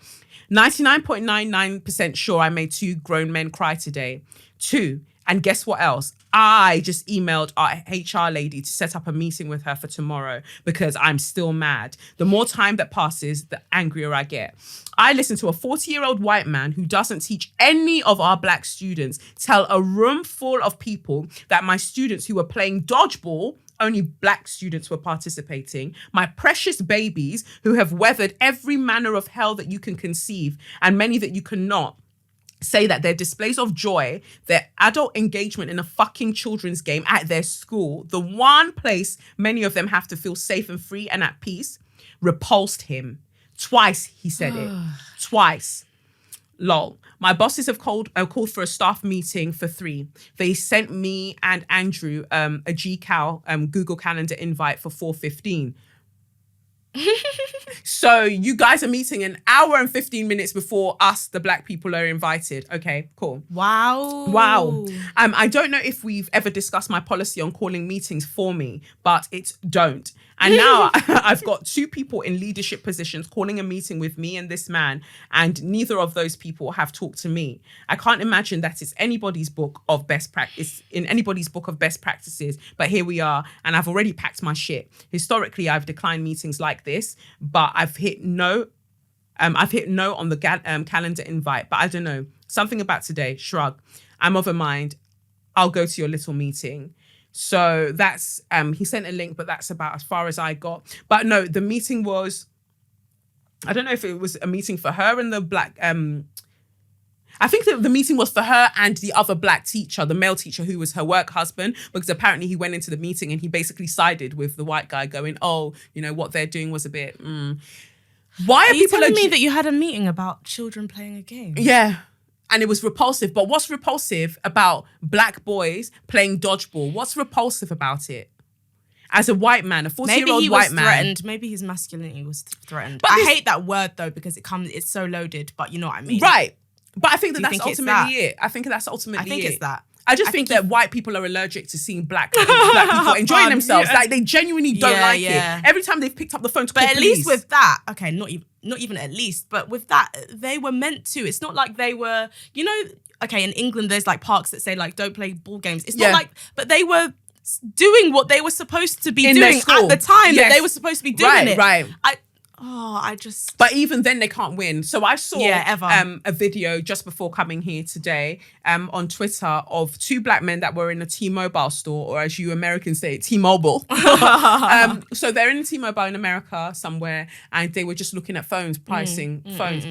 99.99% sure I made 2 grown men cry today. 2, and guess what else? I just emailed our HR lady to set up a meeting with her for tomorrow because I'm still mad. The more time that passes, the angrier I get. I listen to a 40-year-old white man who doesn't teach any of our Black students tell a room full of people that my students who were playing dodgeball, only Black students were participating, my precious babies who have weathered every manner of hell that you can conceive and many that you cannot, say that their displays of joy, their adult engagement in a fucking children's game at their school, the one place many of them have to feel safe and free and at peace, repulsed him. Twice he said it. Twice. Lol. My bosses have called for a staff meeting for 3. They sent me and Andrew a GCal Google Calendar invite for 4:15. So you guys are meeting an hour and 15 minutes before us, the Black people, are invited. Okay, cool. Wow. I don't know if we've ever discussed my policy on calling meetings for me, but it's don't. And now I've got 2 people in leadership positions calling a meeting with me and this man, and neither of those people have talked to me. I can't imagine that it's anybody's book of best practice, in anybody's book of best practices, but here we are, and I've already packed my shit. Historically, I've declined meetings like this, but I've hit no on the calendar invite, but I don't know. Something about today, shrug. I'm of a mind. I'll go to your little meeting. So that's, he sent a link, but that's about as far as I got. But no, the meeting was, I don't know if it was a meeting for her and the Black, I think that the meeting was for her and the other Black teacher, the male teacher who was her work husband, because apparently he went into the meeting and he basically sided with the white guy going, oh, you know, what they're doing was a bit, Why are you people telling me that you had a meeting about children playing a game? Yeah. And it was repulsive. But what's repulsive about Black boys playing dodgeball? What's repulsive about it? As a white man, a 40-year-old white man. Threatened. Maybe his masculinity was threatened. But I hate that word though, because it's so loaded, but you know what I mean. Right. But I think that's ultimately it. I think that's ultimately it. It's that. I just think that white people are allergic to seeing black people enjoying themselves. Yeah. Like they genuinely don't like it. Every time they've picked up the phone to call police. But at least with that, okay, not even at least, but with that, they were meant to. It's not like they were, you know, okay, in England there's like parks that say like don't play ball games. It's not like, but they were doing what they were supposed to be doing at the time that they were supposed to be doing it. Right. But even then, they can't win. So I saw a video just before coming here today on Twitter of 2 black men that were in a T-Mobile store, or as you Americans say, T-Mobile. So they're in a T-Mobile in America somewhere, and they were just looking at phones, pricing phones.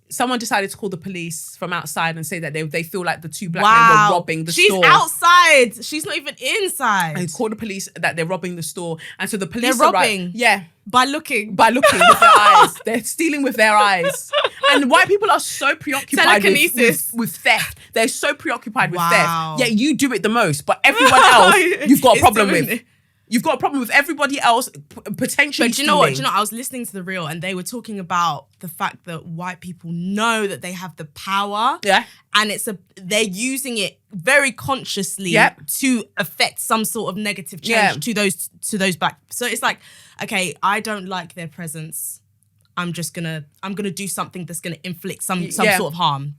Someone decided to call the police from outside and say that they feel like the 2 black men were robbing the store. She's outside. She's not even inside. And call the police that they're robbing the store. And so the police They're robbing? Yeah. By looking with their eyes. They're stealing with their eyes. And white people are so preoccupied with theft. They're so preoccupied with theft. Yeah, you do it the most. But everyone else, you've got a problem with. You've got a problem with everybody else potentially. But do you know what? I was listening to the reel and they were talking about the fact that white people know that they have the power. Yeah. And they're using it very consciously to affect some sort of negative change to those black. So it's like, okay, I don't like their presence. I'm gonna do something that's gonna inflict some sort of harm.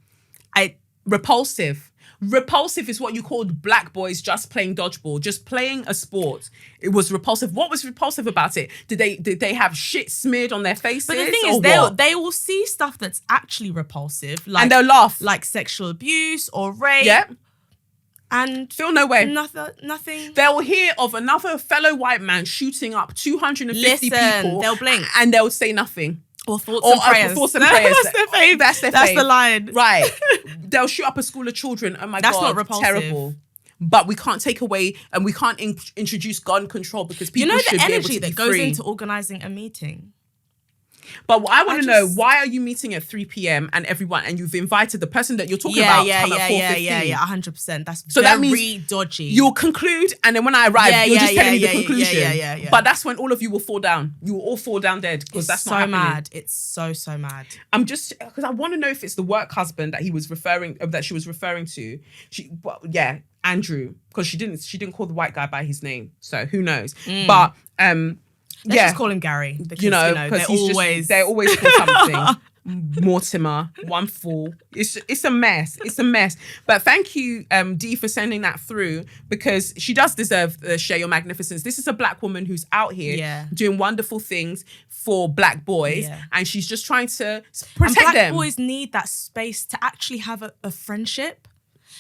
Repulsive is what you called black boys just playing dodgeball, just playing a sport. It was repulsive. What was repulsive about it? Did they have shit smeared on their faces? But the thing is, they will see stuff that's actually repulsive, and they'll laugh, like sexual abuse or rape. Yeah. And feel no way. Nothing. They'll hear of another fellow white man shooting up 250 people. They'll blink. And they'll say nothing. Or thoughts and prayers. Thoughts and prayers. That's their fave. That's the line. Right. They'll shoot up a school of children. Oh my God. That's not repulsive. Terrible. But we can't take away and we can't introduce gun control because people should be able to be free. You know the energy that goes into organising a meeting? But I want to know, why are you meeting at 3 p.m. and you've invited the person that you're talking about to come at 4:15? Yeah, 100%. That's so very that means dodgy. You'll conclude, and then when I arrive, you're just telling me the conclusion. Yeah. But that's when all of you will fall down. You will all fall down dead because that's not happening. Mad. It's so mad. I'm just because I want to know if it's the work husband that she was referring to. Andrew, because she didn't call the white guy by his name, so who knows? But Let's just call him Gary because they're always called something. Mortimer, one fool. It's a mess. It's a mess. But thank you, Dee, for sending that through because she does deserve the share your magnificence. This is a black woman who's out here doing wonderful things for black boys, and she's just trying to protect them. Black boys need that space to actually have a friendship.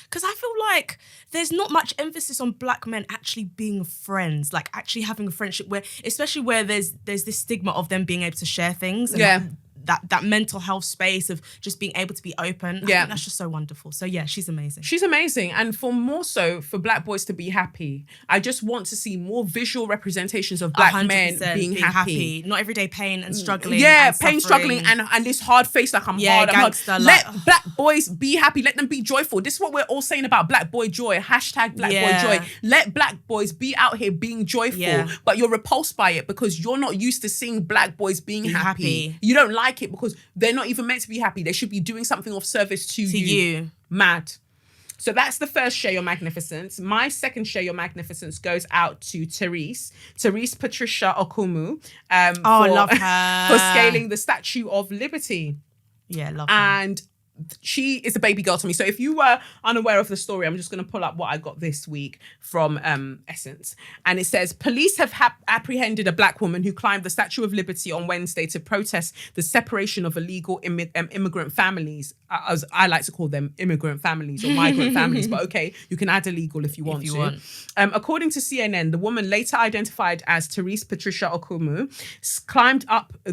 Because I feel like there's not much emphasis on black men actually being friends, like actually having a friendship especially where there's this stigma of them being able to share things. And that mental health space of just being able to be open. I think that's just so wonderful. So yeah, she's amazing. She's amazing. And for black boys to be happy, I just want to see more visual representations of black men being happy. Not everyday pain and struggling. Yeah, pain, struggling and this hard face like I'm hard. Gangster, let black boys be happy. Let them be joyful. This is what we're all saying about black boy joy. #black boy joy. Let black boys be out here being joyful. But you're repulsed by it because you're not used to seeing black boys being happy. You don't like it because they're not even meant to be happy. They should be doing something of service to you. Mad. So that's the first share your magnificence. My second share your magnificence goes out to Therese Patricia Okumu. Love her. For scaling the Statue of Liberty. Yeah, love her. And she is a baby girl to me. So if you were unaware of the story, I'm just going to pull up what I got this week from Essence. And it says, police have apprehended a black woman who climbed the Statue of Liberty on Wednesday to protest the separation of illegal immigrant families. As I like to call them immigrant families or migrant families. But okay, you can add illegal if you want to. According to CNN, the woman later identified as Therese Patricia Okumu climbed up to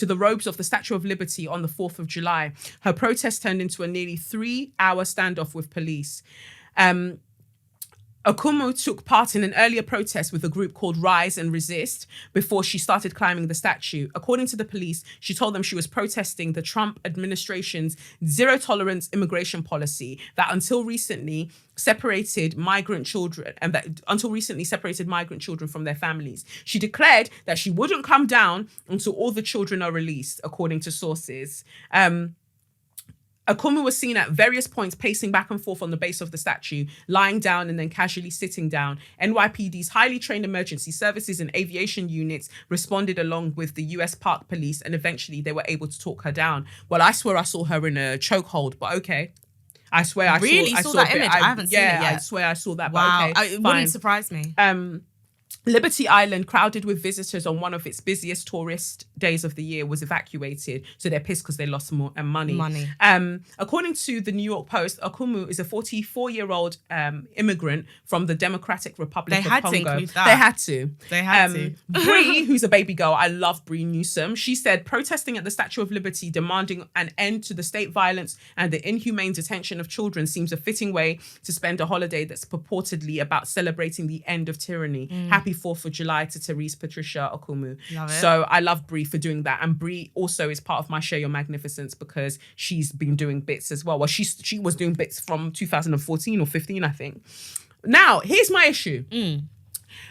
the robes of the Statue of Liberty on the 4th of July. Her protest turned into a nearly 3-hour standoff with police. Okumu took part in an earlier protest with a group called Rise and Resist before she started climbing the statue. According to the police, she told them she was protesting the Trump administration's zero-tolerance immigration policy that until recently separated migrant children from their families. She declared that she wouldn't come down until all the children are released, according to sources. Okumu was seen at various points pacing back and forth on the base of the statue, lying down and then casually sitting down. NYPD's highly trained emergency services and aviation units responded along with the US Park Police, and eventually they were able to talk her down. Well, I swear I saw her in a chokehold, but okay. I swear I saw that image. I haven't seen it yet. I swear I saw that. Wow, but okay, it wouldn't surprise me. Liberty Island, crowded with visitors on one of its busiest tourist days of the year, was evacuated. So they're pissed because they lost more money. According to the New York Post, Okumu is a 44-year-old immigrant from the Democratic Republic of Congo. They had to include that. They had to. Bree, who's a baby girl, I love Bree Newsom. She said, protesting at the Statue of Liberty, demanding an end to the state violence and the inhumane detention of children seems a fitting way to spend a holiday that's purportedly about celebrating the end of tyranny. Happy 4th of July to Therese Patricia Okumu. So I love Brie for doing that. And Brie also is part of my Share Your Magnificence because she's been doing bits as well. Well, she was doing bits from 2014 or 15, I think. Now, here's my issue.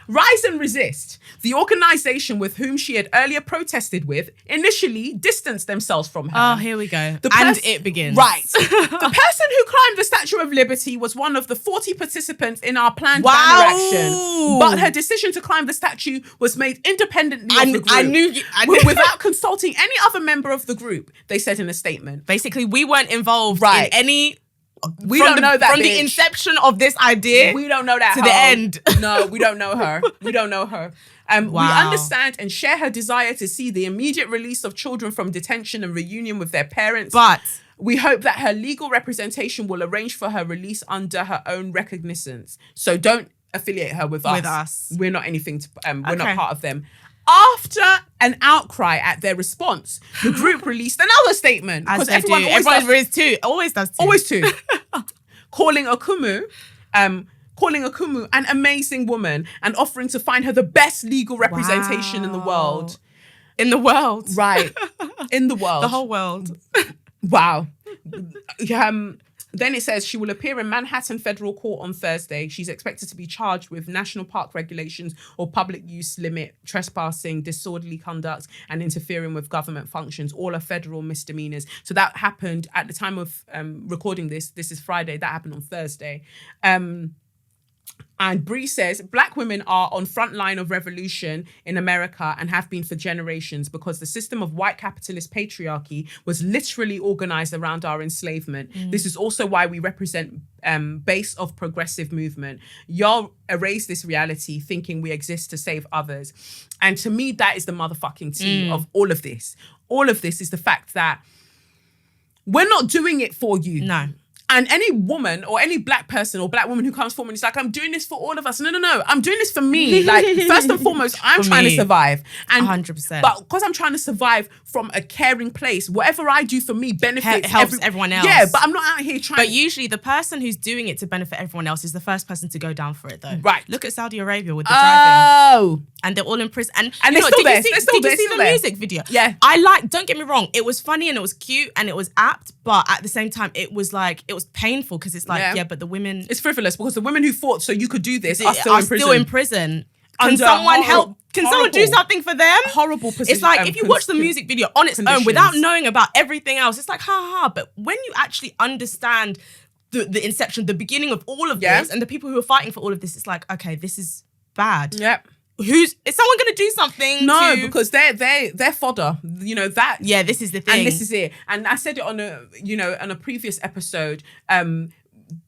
Rise and Resist, the organisation with whom she had earlier protested with, initially distanced themselves from her. Oh, here we go. It begins. Right. The person who climbed the Statue of Liberty was one of the 40 participants in our planned banner action. But her decision to climb the statue was made independently of the group. I knew. Without consulting any other member of the group, they said in a statement. Basically, we weren't involved in any... We don't know that from the inception of this idea. We don't know that to the end. No, we don't know her. We don't know her. We understand and share her desire to see the immediate release of children from detention and reunion with their parents. But we hope that her legal representation will arrange for her release under her own recognizance. So don't affiliate her with us. We're not anything to. We're not part of them. After an outcry at their response, the group released another statement. Because everyone always does two. Always two. calling Okumu an amazing woman and offering to find her the best legal representation in the world. In the world. Right. In the world. The whole world. Wow. Then it says she will appear in Manhattan Federal Court on Thursday. She's expected to be charged with national park regulations or public use limit, trespassing, disorderly conduct, and interfering with government functions. All are federal misdemeanors. So that happened at the time of recording this. This is Friday. That happened on Thursday. And Bree says, Black women are on front line of revolution in America and have been for generations because the system of white capitalist patriarchy was literally organized around our enslavement. This is also why we represent base of progressive movement. Y'all erase this reality thinking we exist to save others. And to me, that is the motherfucking tea of all of this. All of this is the fact that we're not doing it for you. No. And any woman or any Black person or Black woman who comes forward and is like, I'm doing this for all of us. No. I'm doing this for me. Like, first and foremost, I'm trying to survive. And 100%. But because I'm trying to survive from a caring place, whatever I do for me benefits helps everyone else. Yeah, but I'm not out here trying. But usually the person who's doing it to benefit everyone else is the first person to go down for it, though. Right. Look at Saudi Arabia with the driving. And they're all in prison. And they're still there. Did you see the music video? Yeah. Don't get me wrong, it was funny and it was cute and it was apt, but at the same time, it was painful because it's like, but the women... It's frivolous because the women who fought so you could do this are still in prison. Can someone help? Can someone do something for them? Horrible position. It's like if you watch the music video on its own without knowing about everything else, it's like, ha. But when you actually understand the inception, the beginning of all of this and the people who are fighting for all of this, it's like, okay, this is bad. Yep. Is someone going to do something? No, because they're fodder. You know that. Yeah, this is the thing, and this is it. And I said it on a previous episode.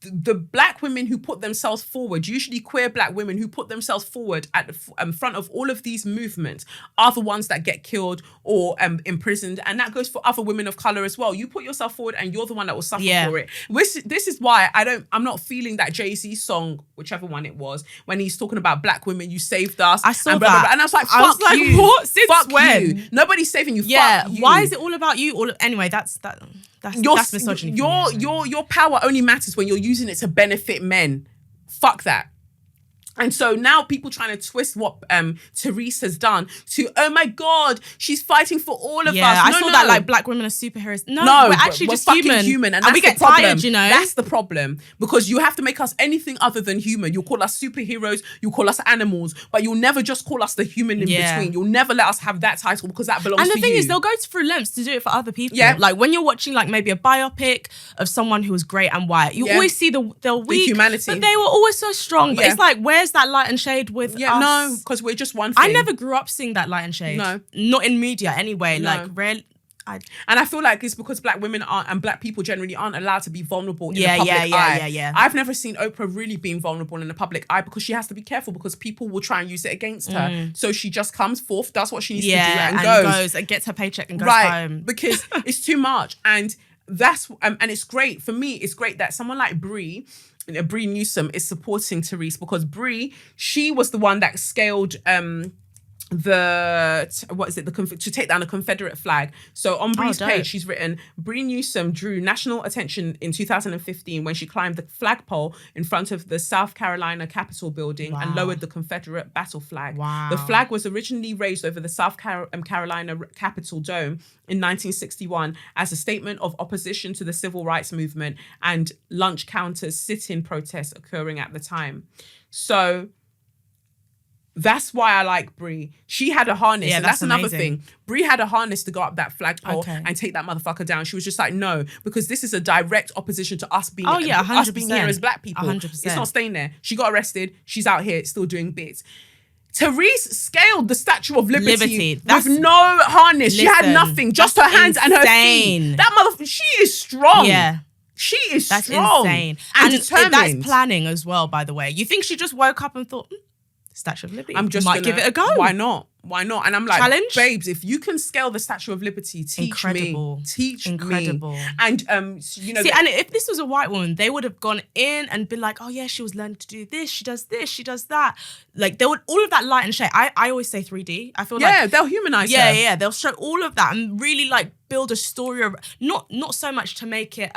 The Black women who put themselves forward, usually queer Black women who put themselves forward at the front of all of these movements, are the ones that get killed or imprisoned, and that goes for other women of color as well. You put yourself forward, and you're the one that will suffer for it. This is why I'm not feeling that Jay-Z song, whichever one it was, when he's talking about Black women, you saved us. I saw and blah, blah, blah. And I was like, fuck you. What? Since fuck when? You. Nobody's saving you. Yeah. Fuck you. Why is it all about you? Anyway, that's misogyny. Your power only matters when you're using it to benefit men. Fuck that. And so now people trying to twist what Therese has done to, oh my God, she's fighting for all of us. Yeah, I saw that like Black women are superheroes. No, we're actually just human. And we get tired, you know. That's the problem. Because you have to make us anything other than human. You'll call us superheroes, you'll call us animals, but you'll never just call us the human in between. You'll never let us have that title because that belongs to you. And the thing is, they'll go through lengths to do it for other people. Yeah. Like when you're watching like maybe a biopic of someone who was great and white, you always see the weak, humanity. But they were always so strong. But it's like, where's that light and shade with us? No, because we're just one thing. I never grew up seeing that light and shade. No. Not in media anyway. No. Like, And I feel like it's because black women aren't, and black people generally aren't allowed to be vulnerable in the public eye. Yeah. I've never seen Oprah really being vulnerable in the public eye because she has to be careful because people will try and use it against her. So she just comes forth, does what she needs to do, and goes and gets her paycheck and goes home. Because it's too much. And that's and it's great for me. It's great that someone like Brie Newsom is supporting Therese, because Brie, she was the one that scaled to take down the Confederate flag. So on Brie's page, she's written, Brie Newsom drew national attention in 2015 when she climbed the flagpole in front of the South Carolina Capitol building and lowered the Confederate battle flag. The flag was originally raised over the South Carolina Capitol dome in 1961 as a statement of opposition to the civil rights movement and lunch counters sit-in protests occurring at the time. So that's why I like Brie. She had a harness, and that's another thing. Brie had a harness to go up that flagpole and take that motherfucker down. She was just like, no, because this is a direct opposition to us being, us being here as black people. 100%. It's not staying there. She got arrested. She's out here still doing bits. Therese scaled the Statue of Liberty with no harness. She had nothing, just her hands and her feet. That motherfucker, she is strong. Yeah. She is strong. That's insane. And determined. That's planning as well, by the way. You think she just woke up and thought, Statue of Liberty. I'm just might give it a go. Why not? And I'm like, challenge? Babes, if you can scale the Statue of Liberty, teach me. And See, and if this was a white woman, they would have gone in and been like, oh yeah, she was learning to do this, she does this, she does that. Like, they would, all of that light and shade. I always say 3D. I feel like they'll humanize her. Yeah, they'll show all of that and really like build a story of not so much to make it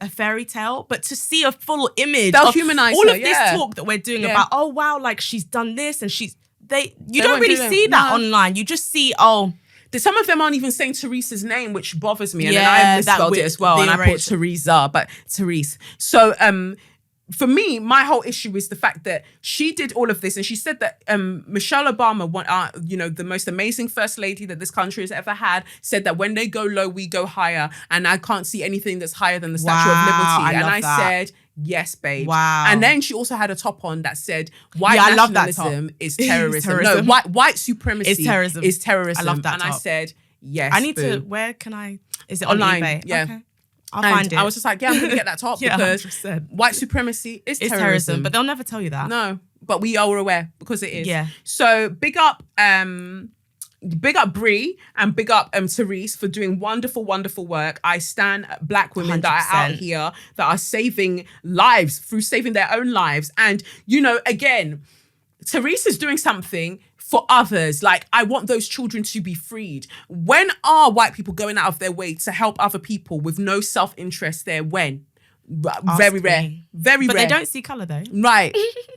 a fairy tale, but to see a full image. They'll humanize all her, of this talk that we're doing about, oh wow, like she's done this and you don't really see that online. You just see, some of them aren't even saying Therese's name, which bothers me. And then I misspelled it as well. And I put Teresa, but Therese. So for me, my whole issue is the fact that she did all of this, and she said that Michelle Obama, the most amazing first lady that this country has ever had, said that when they go low, we go higher, and I can't see anything that's higher than the Statue of Liberty. I said, yes, babe. Wow. And then she also had a top on that said, white nationalism is terrorism. No, white supremacy is terrorism. I love that. And I said, yes. I need to. Where can I? Is it online? On eBay? Yeah. Okay. I'll find it. I was just like, I'm going to get that top because 100%. White supremacy is terrorism. But they'll never tell you that. No, but we are aware because it is. Yeah. So big up Brie and big up Therese for doing wonderful, wonderful work. I stand black women 100%. That are out here that are saving lives through saving their own lives. And, again, Therese is doing something for others. Like, I want those children to be freed. When are white people going out of their way to help other people with no self-interest there? When? Very rare. Very rare. But they don't see colour though. Right.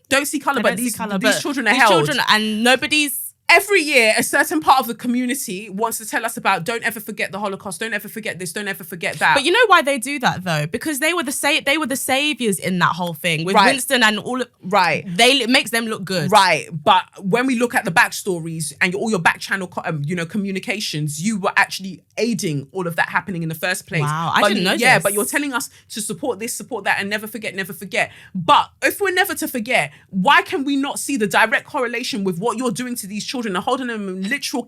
Don't see colour, but these children are held. And nobody's... Every year, a certain part of the community wants to tell us about, don't ever forget the Holocaust, don't ever forget this, don't ever forget that. But you know why they do that though? Because they were the saviors in that whole thing with Winston and all of. Right. It makes them look good. Right. But when we look at the backstories and all your back channel, communications, you were actually aiding all of that happening in the first place. Wow, I didn't know this. Yeah, but you're telling us to support this, support that, and never forget, never forget. But if we're never to forget, why can we not see the direct correlation with what you're doing to these children and holding them in literal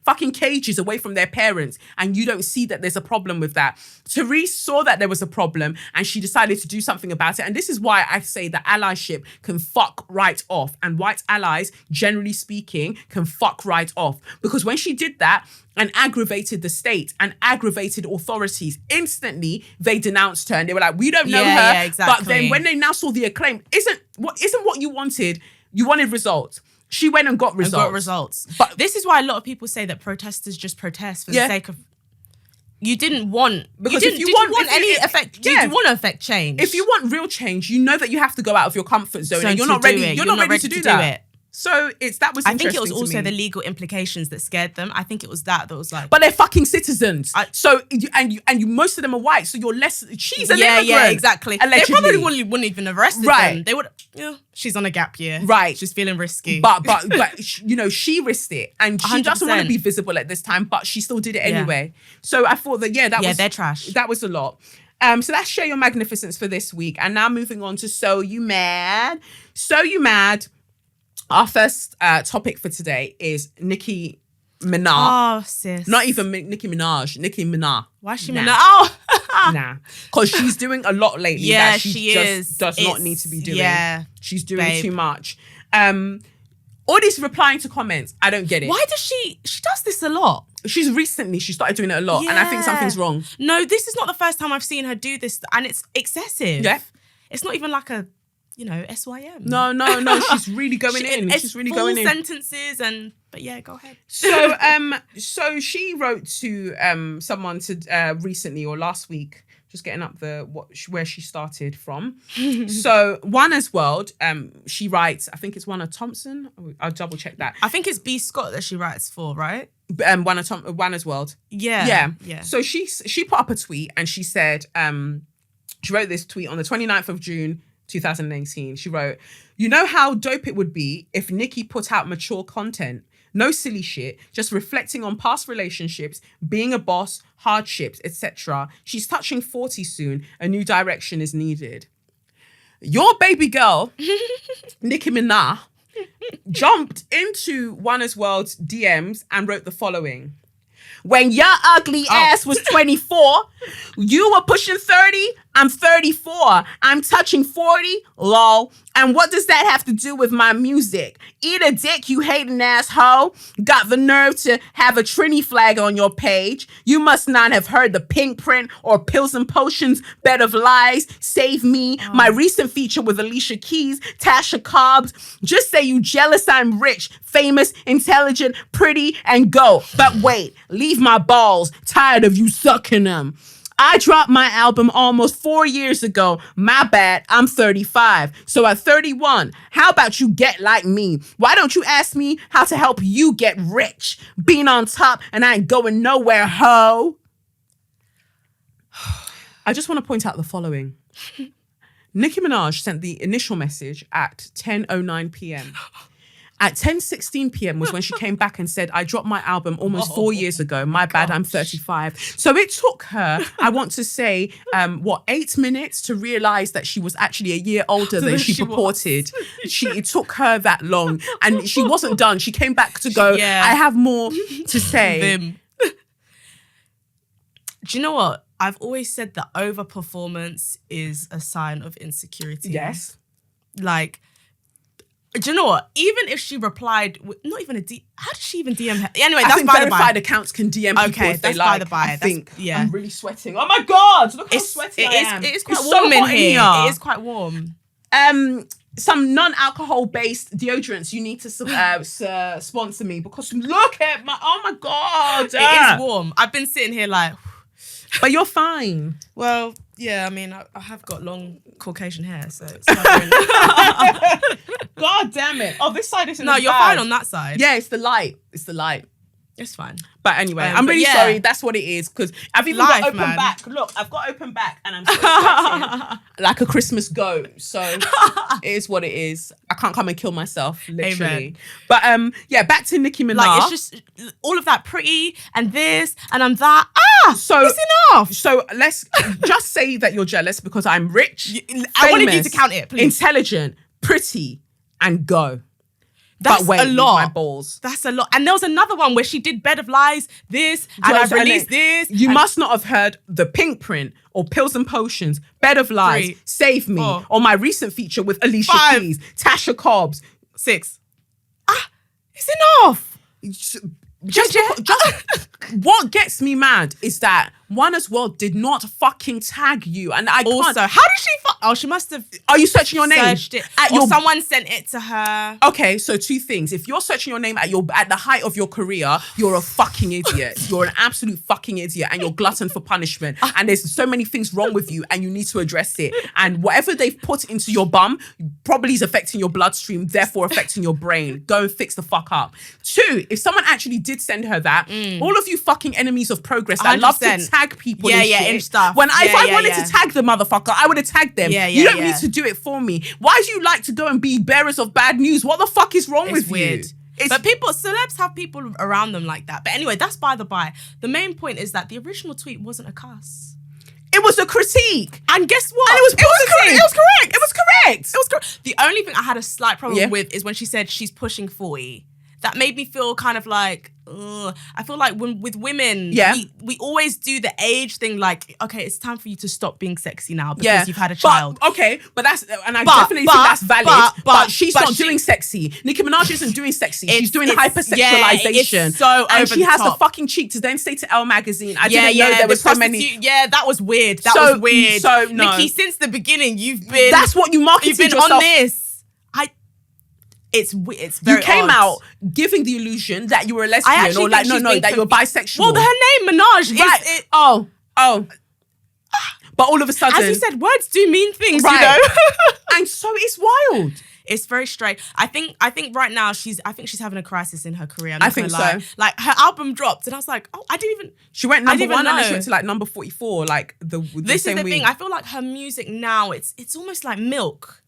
fucking cages away from their parents, and you don't see that there's a problem with that? Therese saw that there was a problem and she decided to do something about it. And this is why I say that allyship can fuck right off, and white allies, generally speaking, can fuck right off. Because when she did that and aggravated the state and aggravated authorities, instantly they denounced her and they were like, we don't know her. Yeah, exactly. But then when they now saw the acclaim, isn't what you wanted results. She went and got results. But this is why a lot of people say that protesters just protest for the sake of... You didn't want... Because did you want any effect? Did you want to affect change? If you want real change, you know that you have to go out of your comfort zone, and you're not ready to do that. So that was interesting. I think it was also the legal implications that scared them. I think it was that was like... But they're fucking citizens. Most of them are white, so you're less... She's an immigrant. Yeah, exactly. Allegedly. They probably wouldn't even have arrested them. They would... she's on a gap year. Right. She's feeling risky. But she risked it. And she 100%. Doesn't want to be visible at this time, but she still did it anyway. So I thought that they're trash. That was a lot. So that's Share Your Magnificence for this week. And now moving on to So You Mad. So You Mad. Our first topic for today is Nicki Minaj. Oh, sis. Not even Nicki Minaj. Nicki Minaj. Why is she Nah. Minaj? Oh. Nah. Because she's doing a lot lately Yeah, that she is. does not need to be doing. Yeah. She's doing Babe. too much. All this replying to comments, I don't get it. Why does she does this a lot? She started doing it a lot, and I think something's wrong. No, this is not the first time I've seen her do this, and it's excessive. Yeah. It's not even like a, SYM. No, she's really going in. She's really going in. Sentences but yeah, go ahead. So she wrote to someone recently or last week, just getting up where she started from. So Juana's World, she writes, I think it's Juana Thompson. I'll double check that. I think it's B. Scott that she writes for, right? Juana's World. Yeah. So she put up a tweet and she said, she wrote this tweet on the 29th of June, 2018. She wrote, "You know how dope it would be if Nicki put out mature content? No silly shit, just reflecting on past relationships, being a boss, hardships, etc. She's touching 40 soon. A new direction is needed." Your baby girl, Nicki Minaj, jumped into Juana's World's DMs and wrote the following. "When your ugly ass was 24, you were pushing 30, I'm 34. I'm touching 40, lol. And what does that have to do with my music? Eat a dick, you hating asshole. Got the nerve to have a Trini flag on your page. You must not have heard the Pink Print or Pills and Potions, Bed of Lies, Save Me, my recent feature with Alicia Keys, Tasha Cobbs. Just say you jealous I'm rich, famous, intelligent, pretty, and go. But wait, leave my balls, tired of you sucking them. I dropped my album almost 4 years ago. My bad, I'm 35. So at 31, how about you get like me? Why don't you ask me how to help you get rich? Being on top and I ain't going nowhere, ho." I just want to point out the following. Nicki Minaj sent the initial message at 10:09 p.m. At 10:16 p.m. was when she came back and said, "I dropped my album almost 4 years ago. My bad, I'm 35. So it took her, I want to say, 8 minutes to realize that she was actually a year older than she purported. It took her that long. And she wasn't done. She came back to go, I have more to say. Do you know what? I've always said that overperformance is a sign of insecurity. Yes. Like, do you know what? Even if she replied, not even how did she even DM her? Anyway, that's by the by. Verified accounts can DM people if they that's like. by the by. I think I'm really sweating. Oh my God, look how sweaty I am. It is quite warm in here. It is quite warm. Some non-alcohol based deodorants you need to sponsor me because look at oh my God. It is warm. I've been sitting here like... But you're fine. Well, yeah, I mean, I have got long Caucasian hair, so it's not really... God damn it. Oh, this side isn't No, you're fine on that side. Yeah, it's the light. It's fine. But anyway, I'm really sorry. That's what it is because I've even got open back. Look, I've got open back and I'm so sweating like a Christmas goat. So it is what it is. I can't come and kill myself, literally. Amen. But back to Nicki Minaj. Like, it's just all of that pretty and this and I'm that. So it's enough. So let's just say that you're jealous because I'm rich, I wanted you to count it, please. Intelligent, pretty, and go. That's a lot. My balls. That's a lot. And there was another one where she did Bed of Lies, this, and I've released this. You must not have heard the Pink Print or Pills and Potions, Bed of Lies, 3, Save Me, 4, or my recent feature with Alicia 5, Keys, Tasha Cobbs. 6. It's enough. Just what gets me mad is that Juana's World did not fucking tag you, and I also, can't. how did she? She must have. Are you searching your name? Searched it, or someone sent it to her. Okay, so 2 things. If you're searching your name at the height of your career, you're a fucking idiot. You're an absolute fucking idiot, and you're glutton for punishment. And there's so many things wrong with you, and you need to address it. And whatever they've put into your bum probably is affecting your bloodstream, therefore affecting your brain. Go and fix the fuck up. 2, if someone actually did send her that, all of you fucking enemies of progress that 100%. love to tag people and shit. And stuff. If I wanted to tag the motherfucker, I would have tagged them. You don't need to do it for me. Why do you like to go and be bearers of bad news? What the fuck is wrong with weird. you? But celebs have people around them like that. But anyway, that's by the by. The main point is that the original tweet wasn't a cuss. It was a critique. And guess what? And it was positive. It was correct. It was correct. It was correct. The only thing I had a slight problem with is when she said she's pushing 40. That made me feel kind of like, I feel like with women, we always do the age thing. Like, okay, it's time for you to stop being sexy now because you've had a child. But that's, and I definitely think that's valid. But she's not doing sexy. Nicki Minaj isn't doing sexy. She's doing hypersexualization. It's so and over she the has top. the fucking cheek to then say to Elle magazine, I didn't know there was so many. Yeah, that was weird. That was weird. So no. Nicki, since the beginning, you've been. That's what you marketed You've been yourself. on this. It's very. You came odd. out giving the illusion that you were a lesbian, or like that you're bisexual. Well, her name Minaj, right? But all of a sudden, as you said, words do mean things, right. you know. And so it's wild. It's very strange. I think right now she's having a crisis in her career. I think so. Like her album dropped, and I was like, oh, I didn't even. She went number 1, and then she went to like number 44. Like this is the thing. I feel like her music now, it's almost like milk.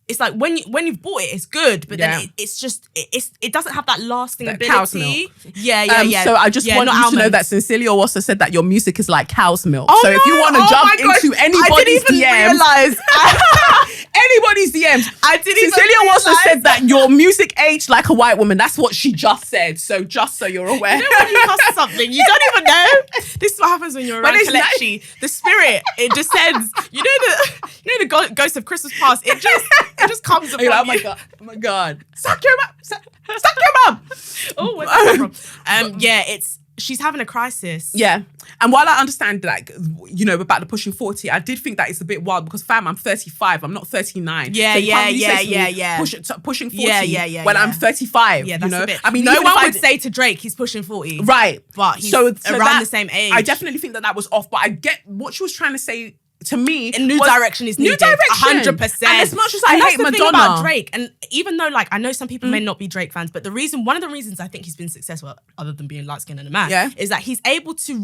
It's like when you've bought it, it's good, but then it doesn't have that lasting that ability. Cow's milk. Yeah. So I just want you to know that Cecilia also said that your music is like cow's milk. So if you want to jump into anybody's DMs, anybody's DMs, Cecilia also said that your music aged like a white woman. That's what she just said. So just so you're aware. You know when you cuss something, you don't even know. This is what happens when you're around Kalechi. The spirit, it descends. You know the ghost of Christmas past. It just comes upon you. Like, oh my god. Suck your mum. Suck your mum. Oh, where's that from? She's having a crisis. Yeah. And while I understand, like, you know, about the pushing 40, I did think that it's a bit wild because, fam, I'm 35. I'm not 39. Yeah. Pushing 40 when I'm 35. Yeah, that's a bit. I mean, no one would say to Drake he's pushing 40. Right. But he's around the same age. I definitely think that was off, but I get what she was trying to say. To me, a new direction is needed. 100%. And as much as I hate Madonna, thing about Drake, and even though like I know some people may not be Drake fans, but one of the reasons I think he's been successful, other than being light skinned and a man, is that he's able to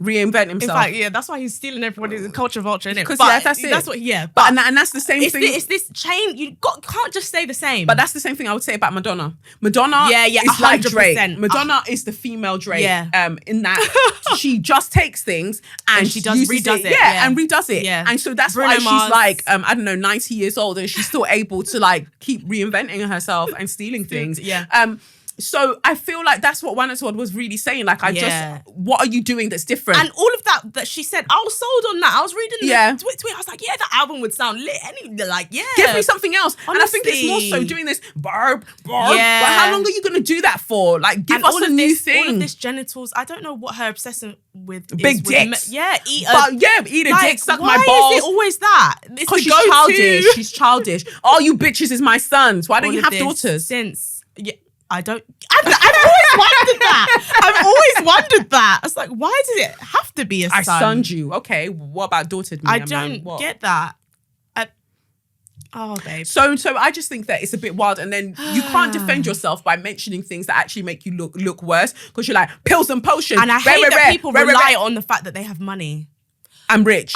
reinvent himself. In fact, that's why he's stealing everybody's culture vulture, innit? Because that's it. That's what. Yeah, but and that's the same thing. It's this chain. Can't just say the same. But that's the same thing I would say about Madonna. Madonna, is 100%. like Drake. Madonna is the female Drake. Yeah. In that she just takes things and she redoes it. And redoes it. Yeah. And so that's why she's like, I don't know, 90 years old, and she's still able to like keep reinventing herself and stealing things. Yeah. So I feel like that's what Wanatod was really saying. Like, what are you doing that's different? And all of that she said, I was sold on that. I was reading the tweet. I was like, that album would sound lit. Give me something else. Honestly. And I think it's more so doing this barb. Yeah. But how long are you going to do that for? Like, give us a new thing. All of this genitals, I don't know what her obsession with big dicks. Eat a dick, suck my balls. Why is it always that? Because she's childish. She's childish. All you bitches is my sons. Why don't you have daughters? I've always wondered that. I was like, why does it have to be a son? I sunned you. Okay, what about daughtered me? I don't get that. Babe. So I just think that it's a bit wild, and then you can't defend yourself by mentioning things that actually make you look worse because you're like pills and potions. And I hate that people rely on the fact that they have money. I'm rich.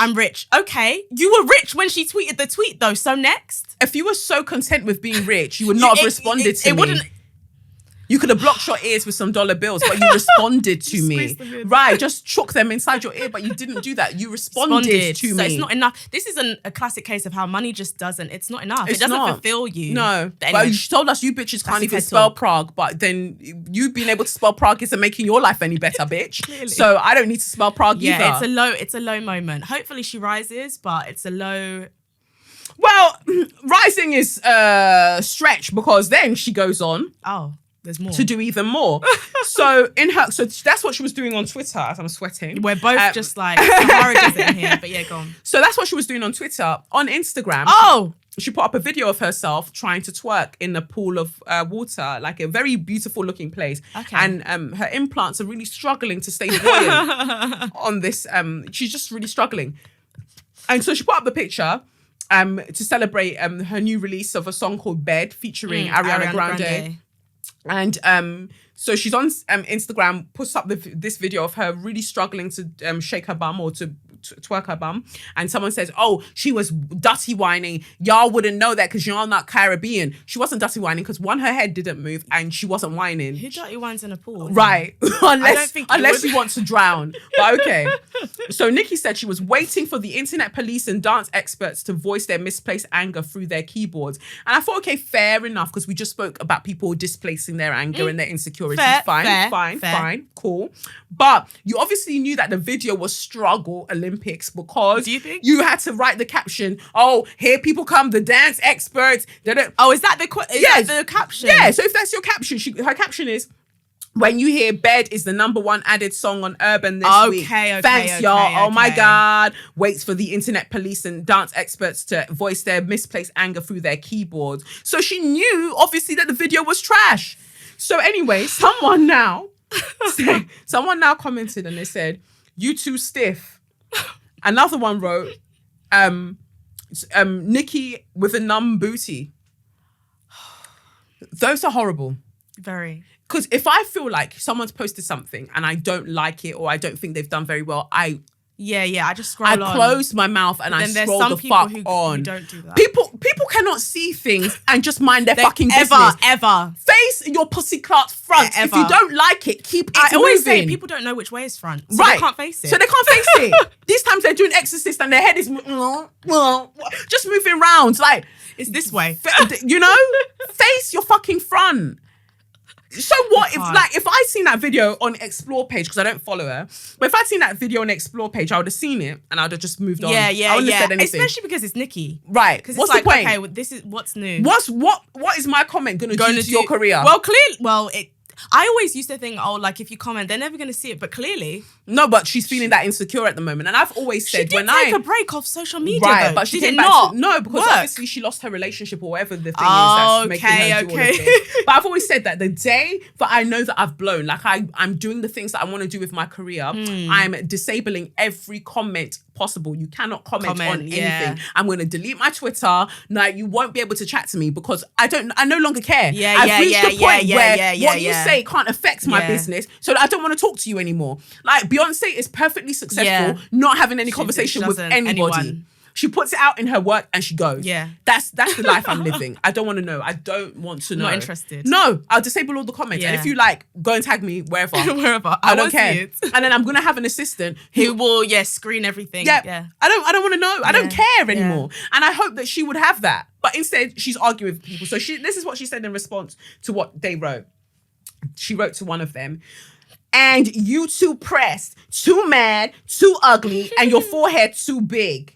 Okay. You were rich when she tweeted the tweet though. So next. If you were so content with being rich, you would not have responded to me. You could have blocked your ears with some dollar bills, but you responded to me. Right, just chuck them inside your ear, but you didn't do that. You responded to me. So it's not enough. This is a classic case of how money just doesn't, it's not enough. It doesn't fulfill you. No. But anyway, you told us you bitches can't even spell Prague, but then you being able to spell Prague isn't making your life any better, bitch. Clearly. So I don't need to spell Prague either. Yeah, it's a low moment. Hopefully she rises, but it's a low... Well, rising is stretch because then she goes on. Oh. There's more. To do even more. So that's what she was doing on Twitter as I'm sweating. We're both just like Sahara in here, but yeah, go on. So that's what she was doing on Twitter. On Instagram, she put up a video of herself trying to twerk in a pool of water, like a very beautiful looking place. Okay. And her implants are really struggling to stay buoyant on this. She's just really struggling. And so she put up the picture to celebrate her new release of a song called Bed featuring Ariana Grande. And so she's on Instagram, puts up this video of her really struggling to shake her bum or to twerk her bum, and someone says, oh, she was dirty whining. Y'all wouldn't know that because y'all not Caribbean. She wasn't dirty whining because one, her head didn't move and she wasn't whining. Who dirty whines in a pool? Right. unless you want to drown. But okay. So Nicki said she was waiting for the internet police and dance experts to voice their misplaced anger through their keyboards. And I thought, okay, fair enough, because we just spoke about people displacing their anger and their insecurities. Fine, cool. But you obviously knew that the video was Struggle Olympics because you had to write the caption, oh, here people come, the dance experts. Oh, is that the caption? Yeah, so if that's your caption, her caption is, when you hear Bed is the #1 added song on Urban this week. Thanks, y'all. Oh my God. Waits for the internet police and dance experts to voice their misplaced anger through their keyboards. So she knew, obviously, that the video was trash. So anyway, someone now commented and they said, you too stiff. Another one wrote, Nicki with a numb booty. Those are horrible. Very. Because if I feel like someone's posted something and I don't like it or I don't think they've done very well, I just scroll on. I close my mouth and I scroll the fuck on. Who don't do that. People cannot see things and just mind their fucking business. Ever. Face your pussy clut front. If you don't like it, keep it moving. I always say people don't know which way is front. So they can't face it. So they can't face it. These times they're doing exorcist and their head is just moving round. Like, it's this way. You know? Face your fucking front. So what if I seen that video on Explore page, because I don't follow her, but if I'd seen that video on Explore page, I would have seen it and I'd have just moved on. I wouldn't have said anything. Especially because it's Nicki. Right. Because it's the point? Okay, well, this is what's new. What is my comment going to do to your career? Well, clearly, I always used to think, if you comment, they're never going to see it. But clearly... No, but she's feeling that insecure at the moment. And I've always said... She did take a break off social media, right, though. But she did not. No, because obviously she lost her relationship or whatever the thing is that's making her do all of this. But I've always said that the day that I know that I've blown, like I'm doing the things that I want to do with my career, I'm disabling every comment possible. You cannot comment on anything. I'm going to delete my Twitter. No, you won't be able to chat to me because I no longer care. I've reached the point where what you say can't affect my business, so I don't want to talk to you anymore. Like Beyonce is perfectly successful not having any conversation with anybody. She puts it out in her work and she goes. Yeah. That's the life I'm living. I don't want to know. I don't want to know. Not interested. No, I'll disable all the comments. And if you go and tag me wherever. I don't care. And then I'm going to have an assistant who will, screen everything. Yeah. I don't want to know. I don't care anymore. And I hope that she would have that. But instead, she's arguing with people. So this is what she said in response to what they wrote. She wrote to one of them. And you too pressed, too mad, too ugly, and your forehead too big.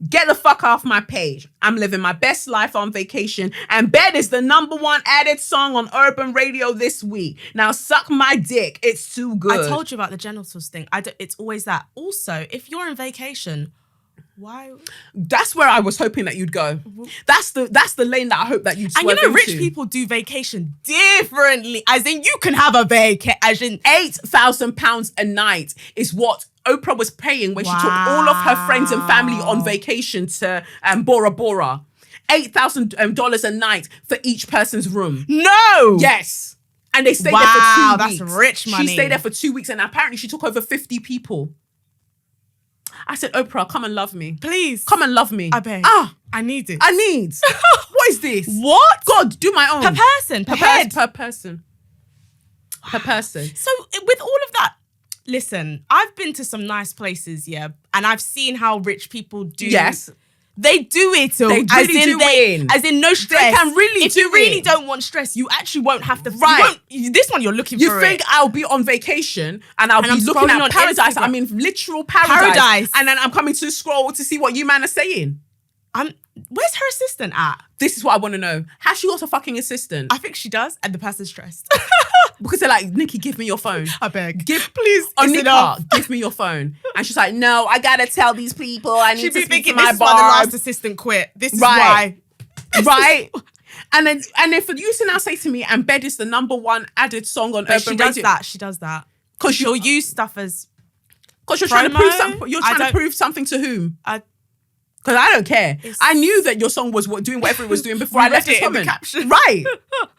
Get the fuck off my page. I'm living my best life on vacation, and Bed is the #1 added song on Urban Radio this week. Now suck my dick. It's too good. I told you about the genitals thing. It's always that. Also, if you're on vacation, why? That's where I was hoping that you'd go. That's the lane that I hope that you'd swerve into. And rich people do vacation differently. As in, you can have a vacation. As in, £8,000 a night is what Oprah was paying when she took all of her friends and family on vacation to Bora Bora. $8,000 a night for each person's room. No! Yes. And they stayed there for 2 weeks. That's rich money. She stayed there for 2 weeks and apparently she took over 50 people. I said, Oprah, come and love me. Please. Come and love me. I beg. I need it. I need. What is this? What? God, do my own. Per person. Per head. Per person. Per person. So with all of that, listen, I've been to some nice places, and I've seen how rich people do. Yes. They do it all. They really do win. As in no stress. They can really If you really don't want stress, you actually won't have to. Right. This one you're looking for. You think I'll be on vacation and I'll be looking at paradise. I'm in literal paradise. And then I'm coming to scroll to see what you man are saying. Where's her assistant at? This is what I want to know. Has she got a fucking assistant? I think she does, and the person's stressed. Because they're like, Nicki, give me your phone. I beg. Please. Oh, Nicki, give me your phone. And she's like, no, I gotta tell these people. I need to speak to my this is why the last assistant quit. This is why. Right. And then for you to now say to me, and Bed is the #1 added song on Urban Radio. She does that. Because she'll use stuff as. Because you're trying to prove something. You're trying to prove something to whom? Because I don't care. I knew that your song was doing whatever it was doing before I left this woman. Right.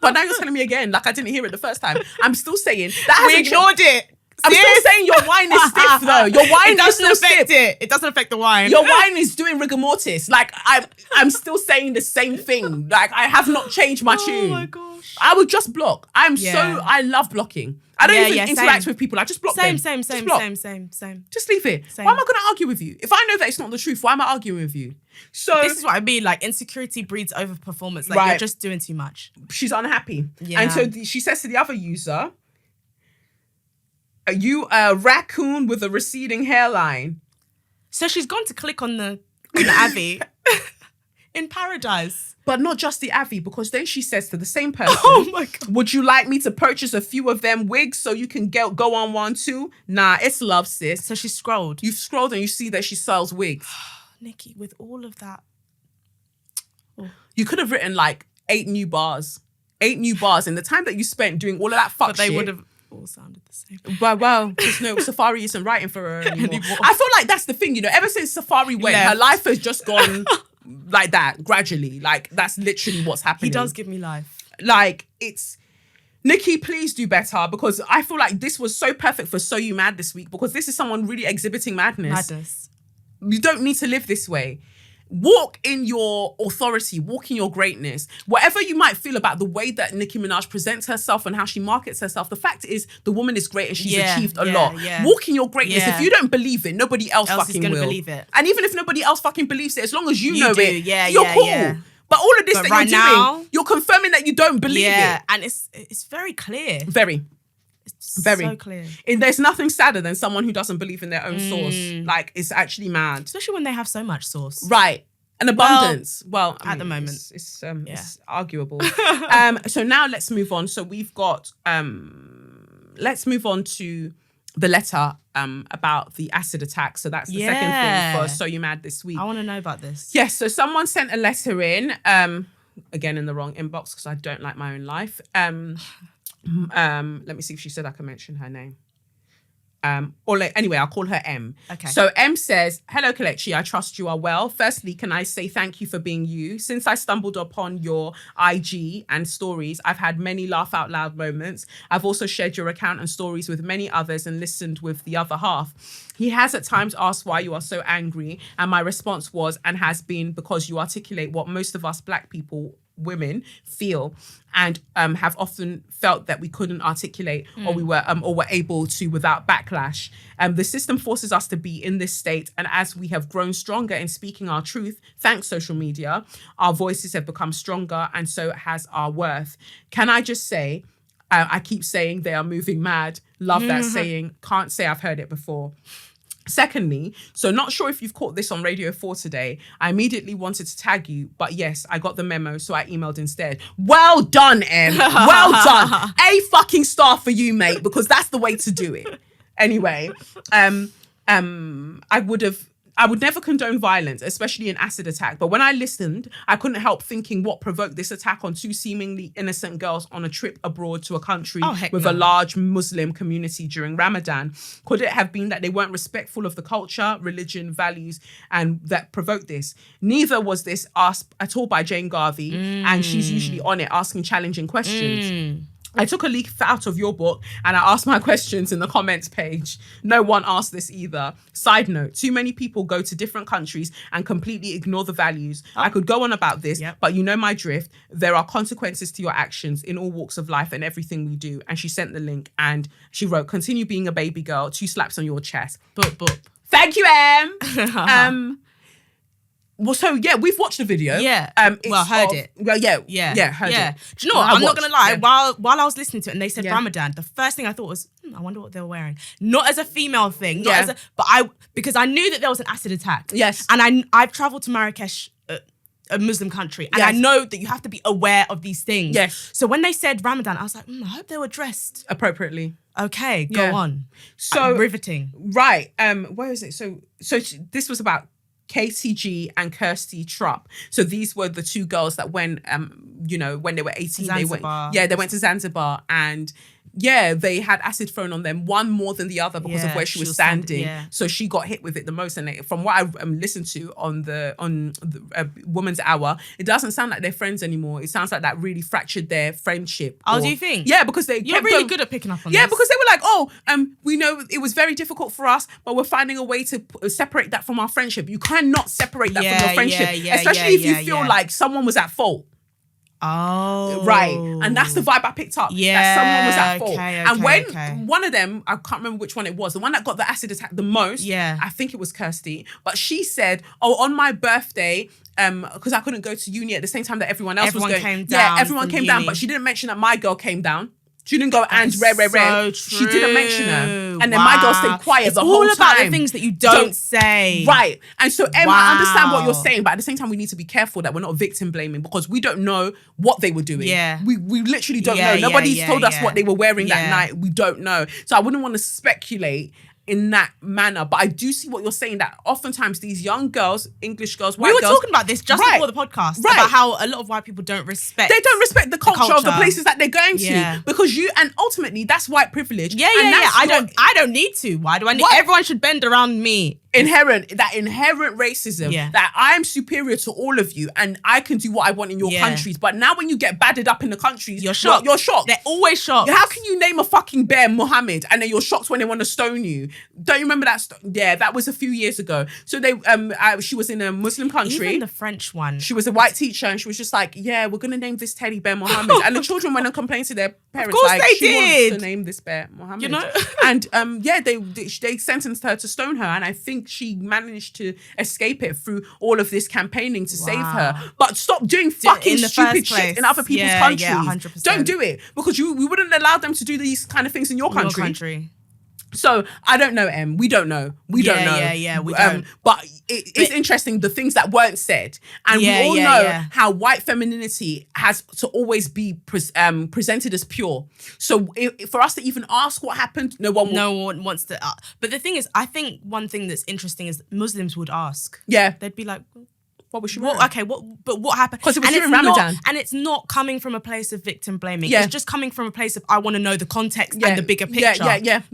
But now you're telling me again, like I didn't hear it the first time. I'm still saying that we ignored it. I'm still saying your wine is stiff though. Your wine is still affect stiff. It doesn't affect the wine. Your wine is doing rigor mortis. Like I'm still saying the same thing. Like I have not changed my tune. Oh my gosh. I would just block. I love blocking. I don't even interact with people. I just block them. Same. Just leave it. Same. Why am I going to argue with you? If I know that it's not the truth, why am I arguing with you? So this is what I mean. Like insecurity breeds overperformance. Like you're just doing too much. She's unhappy. Yeah. And so she says to the other user, "Are you a raccoon with a receding hairline?" So she's gone to click on the Avi in paradise. But not just the Avi, because then she says to the same person, "Oh my God, would you like me to purchase a few of them wigs so you can go on one too?" Nah, it's love, sis. So she scrolled. You've scrolled and you see that she sells wigs. Nicki, with all of that. You could have written like 8 new bars. 8 new bars in the time that you spent doing all of that fuck But they shit. would have all sounded the same. Well, because no, Safari isn't writing for her anymore. I feel like that's the thing, ever since Safari went, her life has just gone like that, gradually. Like, that's literally what's happening. He does give me life. Like, it's... Nicki, please do better, because I feel like this was so perfect for So You Mad this week, because this is someone really exhibiting madness. You don't need to live this way. Walk in your authority, walk in your greatness. Whatever you might feel about the way that Nicki Minaj presents herself and how she markets herself, the fact is the woman is great and she's achieved a lot. Yeah. Walk in your greatness. If you don't believe it, nobody else fucking will. Believe it. And even if nobody else fucking believes it, as long as you know it, you're cool. Yeah. But all of this that right you're now, doing, you're confirming that you don't believe it. And it's very clear. Very. Very so clear. There's nothing sadder than someone who doesn't believe in their own source. Like, it's actually mad. Especially when they have so much source. Right. An abundance. Well, at the moment. It's arguable. So now let's move on. So we've got, let's move on to the letter about the acid attack. So that's the second thing for So You Mad this week. I want to know about this. Yes. So someone sent a letter in, again in the wrong inbox because I don't like my own life. Let me see if she said I can mention her name. Anyway, I'll call her M. Okay. So M says, "Hello, Kelechi. I trust you are well. Firstly, can I say thank you for being you? Since I stumbled upon your IG and stories, I've had many laugh out loud moments. I've also shared your account and stories with many others and listened with the other half. He has at times asked why you are so angry, and my response was and has been because you articulate what most of us Black people, women, feel and have often felt that we couldn't articulate or we were able to without backlash. The system forces us to be in this state, and as we have grown stronger in speaking our truth, thanks social media, our voices have become stronger, and so has our worth. Can I just say, I keep saying they are moving mad. Love that saying. Can't say I've heard it before. Secondly, so not sure if you've caught this on Radio 4 today. I immediately wanted to tag you, but yes, I got the memo, so I emailed instead. Well done, Em. Well done. A fucking star for you, mate, because that's the way to do it. Anyway, I would never condone violence, especially an acid attack. But when I listened, I couldn't help thinking what provoked this attack on 2 seemingly innocent girls on a trip abroad to a country with a large Muslim community during Ramadan. Could it have been that they weren't respectful of the culture, religion, values, and that provoked this? Neither was this asked at all by Jane Garvey, and she's usually on it asking challenging questions. I took a leaf out of your book and I asked my questions in the comments page. No one asked this either. Side note, too many people go to different countries and completely ignore the values. I could go on about this, but you know my drift. There are consequences to your actions in all walks of life and everything we do. And she sent the link and she wrote, continue being a baby girl, 2 slaps on your chest. Boop. Thank you, Em. Well, so yeah, we've watched the video. Yeah. Heard it. Well, heard it. Do you know what? I'm not gonna lie. While I was listening to it and they said Ramadan, the first thing I thought was, I wonder what they were wearing. Not as a female thing, because I knew that there was an acid attack. Yes. And I've traveled to Marrakesh, a Muslim country, and I know that you have to be aware of these things. Yes. So when they said Ramadan, I was like, I hope they were dressed appropriately. Okay, go on. So riveting. Right. Where is it? So this was about KTG and Kirsty Trupp. So these were the 2 girls that when they were 18, they went to Zanzibar, and they had acid thrown on them, one more than the other because of where she was standing. So she got hit with it the most. And from what I listened to on the Woman's Hour, it doesn't sound like they're friends anymore. It sounds like that really fractured their friendship. Oh, do you think? Yeah, because you're really good at picking up on this. Yeah, because they were like, we know it was very difficult for us, but we're finding a way to separate that from our friendship. You cannot separate that from your friendship, especially if you feel like someone was at fault. Oh, right, and that's the vibe I picked up. Yeah, that someone was at fault. Okay, and when one of them, I can't remember which one it was, the one that got the acid attack the most. Yeah, I think it was Kirsty. But she said, "Oh, on my birthday, because I couldn't go to uni at the same time that everyone else was going. Came down. Yeah, everyone came down, but she didn't mention that my girl came down." She didn't go and rare. She didn't mention her. And then my girl stayed quiet the whole time. It's all about the things that you don't say. Right. And so, Emma, I understand what you're saying, but at the same time, we need to be careful that we're not victim blaming because we don't know what they were doing. Yeah. We literally don't know. Nobody's told us what they were wearing that night. We don't know. So I wouldn't want to speculate in that manner, but I do see what you're saying, that oftentimes these young girls, English girls, white girls... We were talking about this just before the podcast, about how a lot of white people don't respect... They don't respect the culture of the places that they're going to, because and ultimately, that's white privilege. I don't need to. Why do I need... Everyone should bend around me. Inherent racism, that I'm superior to all of you and I can do what I want in your countries. But now when you get battered up in the countries, you're shocked. You're shocked. They're always shocked. How can you name a fucking bear Muhammad and then you're shocked when they want to stone you? Don't you remember that? That was a few years ago. So she was in a Muslim country. Even the French one. She was a white teacher and she was just like, we're going to name this teddy bear Muhammad. And the children went and complained to their parents. Of course like, they she did. wants to name this bear Muhammad. You know? And they sentenced her to stone her. And I think she managed to escape it through all of this campaigning to save her. But stop doing fucking stupid shit in other people's countries. Yeah, 100%. Don't do it, because we wouldn't allow them to do these kind of things in your country. So I don't know, Em. We don't know. We don't know. We don't. But it's interesting, the things that weren't said. And we all know how white femininity has to always be presented as pure. So for us to even ask what happened, no one wants to. But the thing is, I think one thing that's interesting is Muslims would ask. Yeah. They'd be like... What was she wearing? Okay, what happened? Because it was during Ramadan. And it's not coming from a place of victim blaming. It's just coming from a place of, I want to know the context and the bigger picture.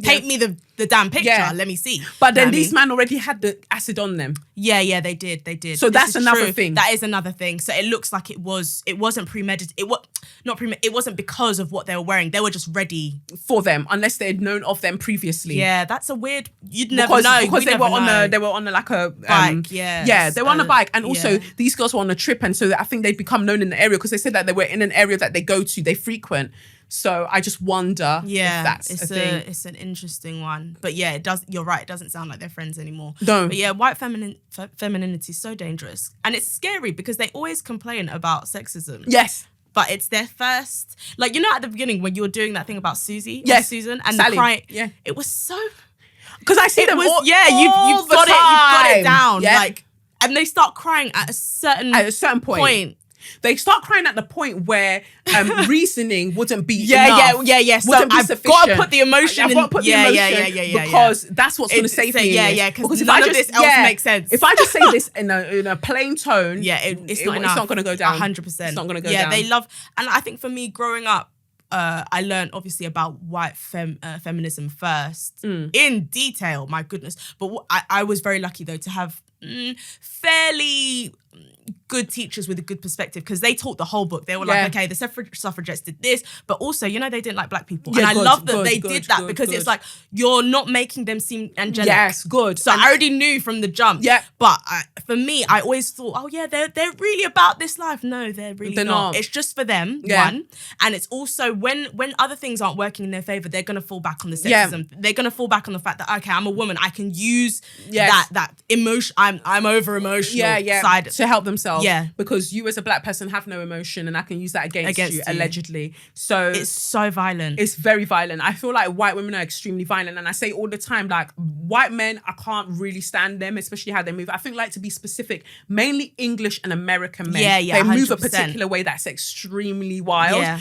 Paint me the damn picture. Let me see. But then these men already had the acid on them. Yeah, they did. So that's another thing. That is another thing. So it looks like it wasn't premeditated. It wasn't because of what they were wearing. They were just ready for them, unless they had known of them previously. Yeah, that's a weird. You'd never know because they were on like a bike. They were on a bike, and also these girls were on a trip, and so I think they'd become known in the area because they said that they were in an area that they go to, they frequent. So I just wonder if that's a thing. It's an interesting one. But yeah, it does. You're right. It doesn't sound like they're friends anymore. No. But yeah, white femininity is so dangerous. And it's scary because they always complain about sexism. Yes. But it's their first... Like, at the beginning when you were doing that thing about Susie? Yes. Susan and Sally. the cry. Yeah. It was so... Because I see them all you've got it down. Yeah. Like, and they start crying at a certain point. They start crying at the point where reasoning wouldn't be enough. So I've got to put the emotion in. Because that's what's going to save me. Because none of this else makes sense. If I just say this in a plain tone, it's not going to go down. 100%. It's not going to go down. Yeah, they love... And I think for me, growing up, I learned obviously about white feminism first in detail, my goodness. But I was very lucky though to have fairly good teachers with a good perspective, because they taught the whole book. They were like, okay, the suffragettes did this, but also, they didn't like black people. And I love that they did that because it's like, you're not making them seem angelic. Yes, good. So I already knew from the jump. Yeah. But for me, I always thought, oh yeah, they're really about this life. No, they're not. It's just for them, one. And it's also when other things aren't working in their favor, they're going to fall back on the sexism. They're going to fall back on the fact that, okay, I'm a woman. I can use that emotion. I'm over emotional side to help themselves. Yeah. Because you as a black person have no emotion and I can use that against you, allegedly. So it's so violent. It's very violent. I feel like white women are extremely violent. And I say all the time, like, white men, I can't really stand them, especially how they move. I think, like, to be specific, mainly English and American men. They move 100%. A particular way that's extremely wild. Yeah.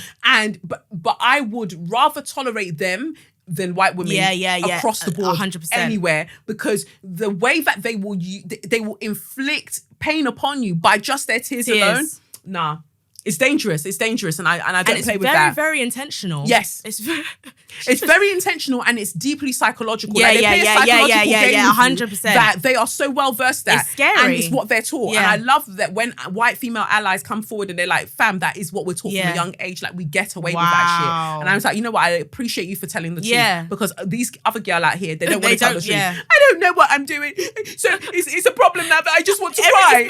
But I would rather tolerate them than white women across the board, 100%. Anywhere, because the way that they will inflict pain upon you by just their tears alone. Nah. It's dangerous. It's dangerous, and I don't play with that. It's very intentional. Yes, it's very intentional, and it's deeply psychological. Yeah, like, they play a psychological game 100%. That they are so well versed at. It's scary, and it's what they're taught. Yeah. And I love that when white female allies come forward and they're like, "Fam, that is what we're taught from a young age. Like we get away with that shit." And I was like, you know what? I appreciate you for telling the truth, because these other girl out here, they don't want to tell the truth. Yeah. I don't know what I'm doing, so it's a problem now that I just want to cry.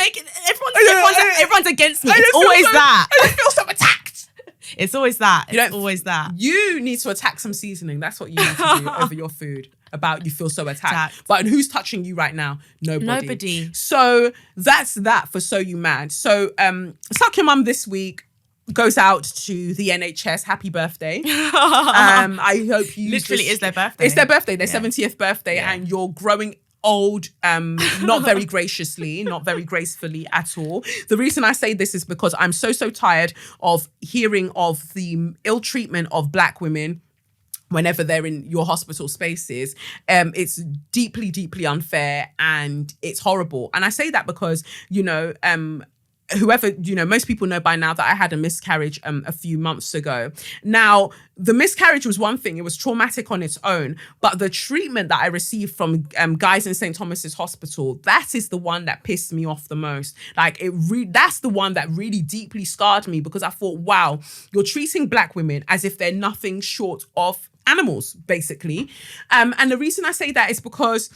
Everyone's against me. It's always that. I just feel so attacked. It's always that. It's always that. You need to attack some seasoning. That's what you need to do over your food. About you feel so attacked. But who's touching you right now? Nobody. So that's that for So You Mad. So Suck Your Mum this week goes out to the NHS. Happy birthday. I hope you literally is their birthday. It's their birthday, their 70th birthday, and you're growing old, not very graciously, not very gracefully at all. The reason I say this is because I'm so tired of hearing of the ill treatment of Black women whenever they're in your hospital spaces. It's deeply unfair, and it's horrible. And I say that because, whoever, most people know by now that I had a miscarriage a few months ago. Now, the miscarriage was one thing. It was traumatic on its own. But the treatment that I received from guys in St. Thomas's Hospital, that is the one that pissed me off the most. Like, that's the one that really deeply scarred me, because I thought, wow, you're treating Black women as if they're nothing short of animals, basically. And the reason I say that is because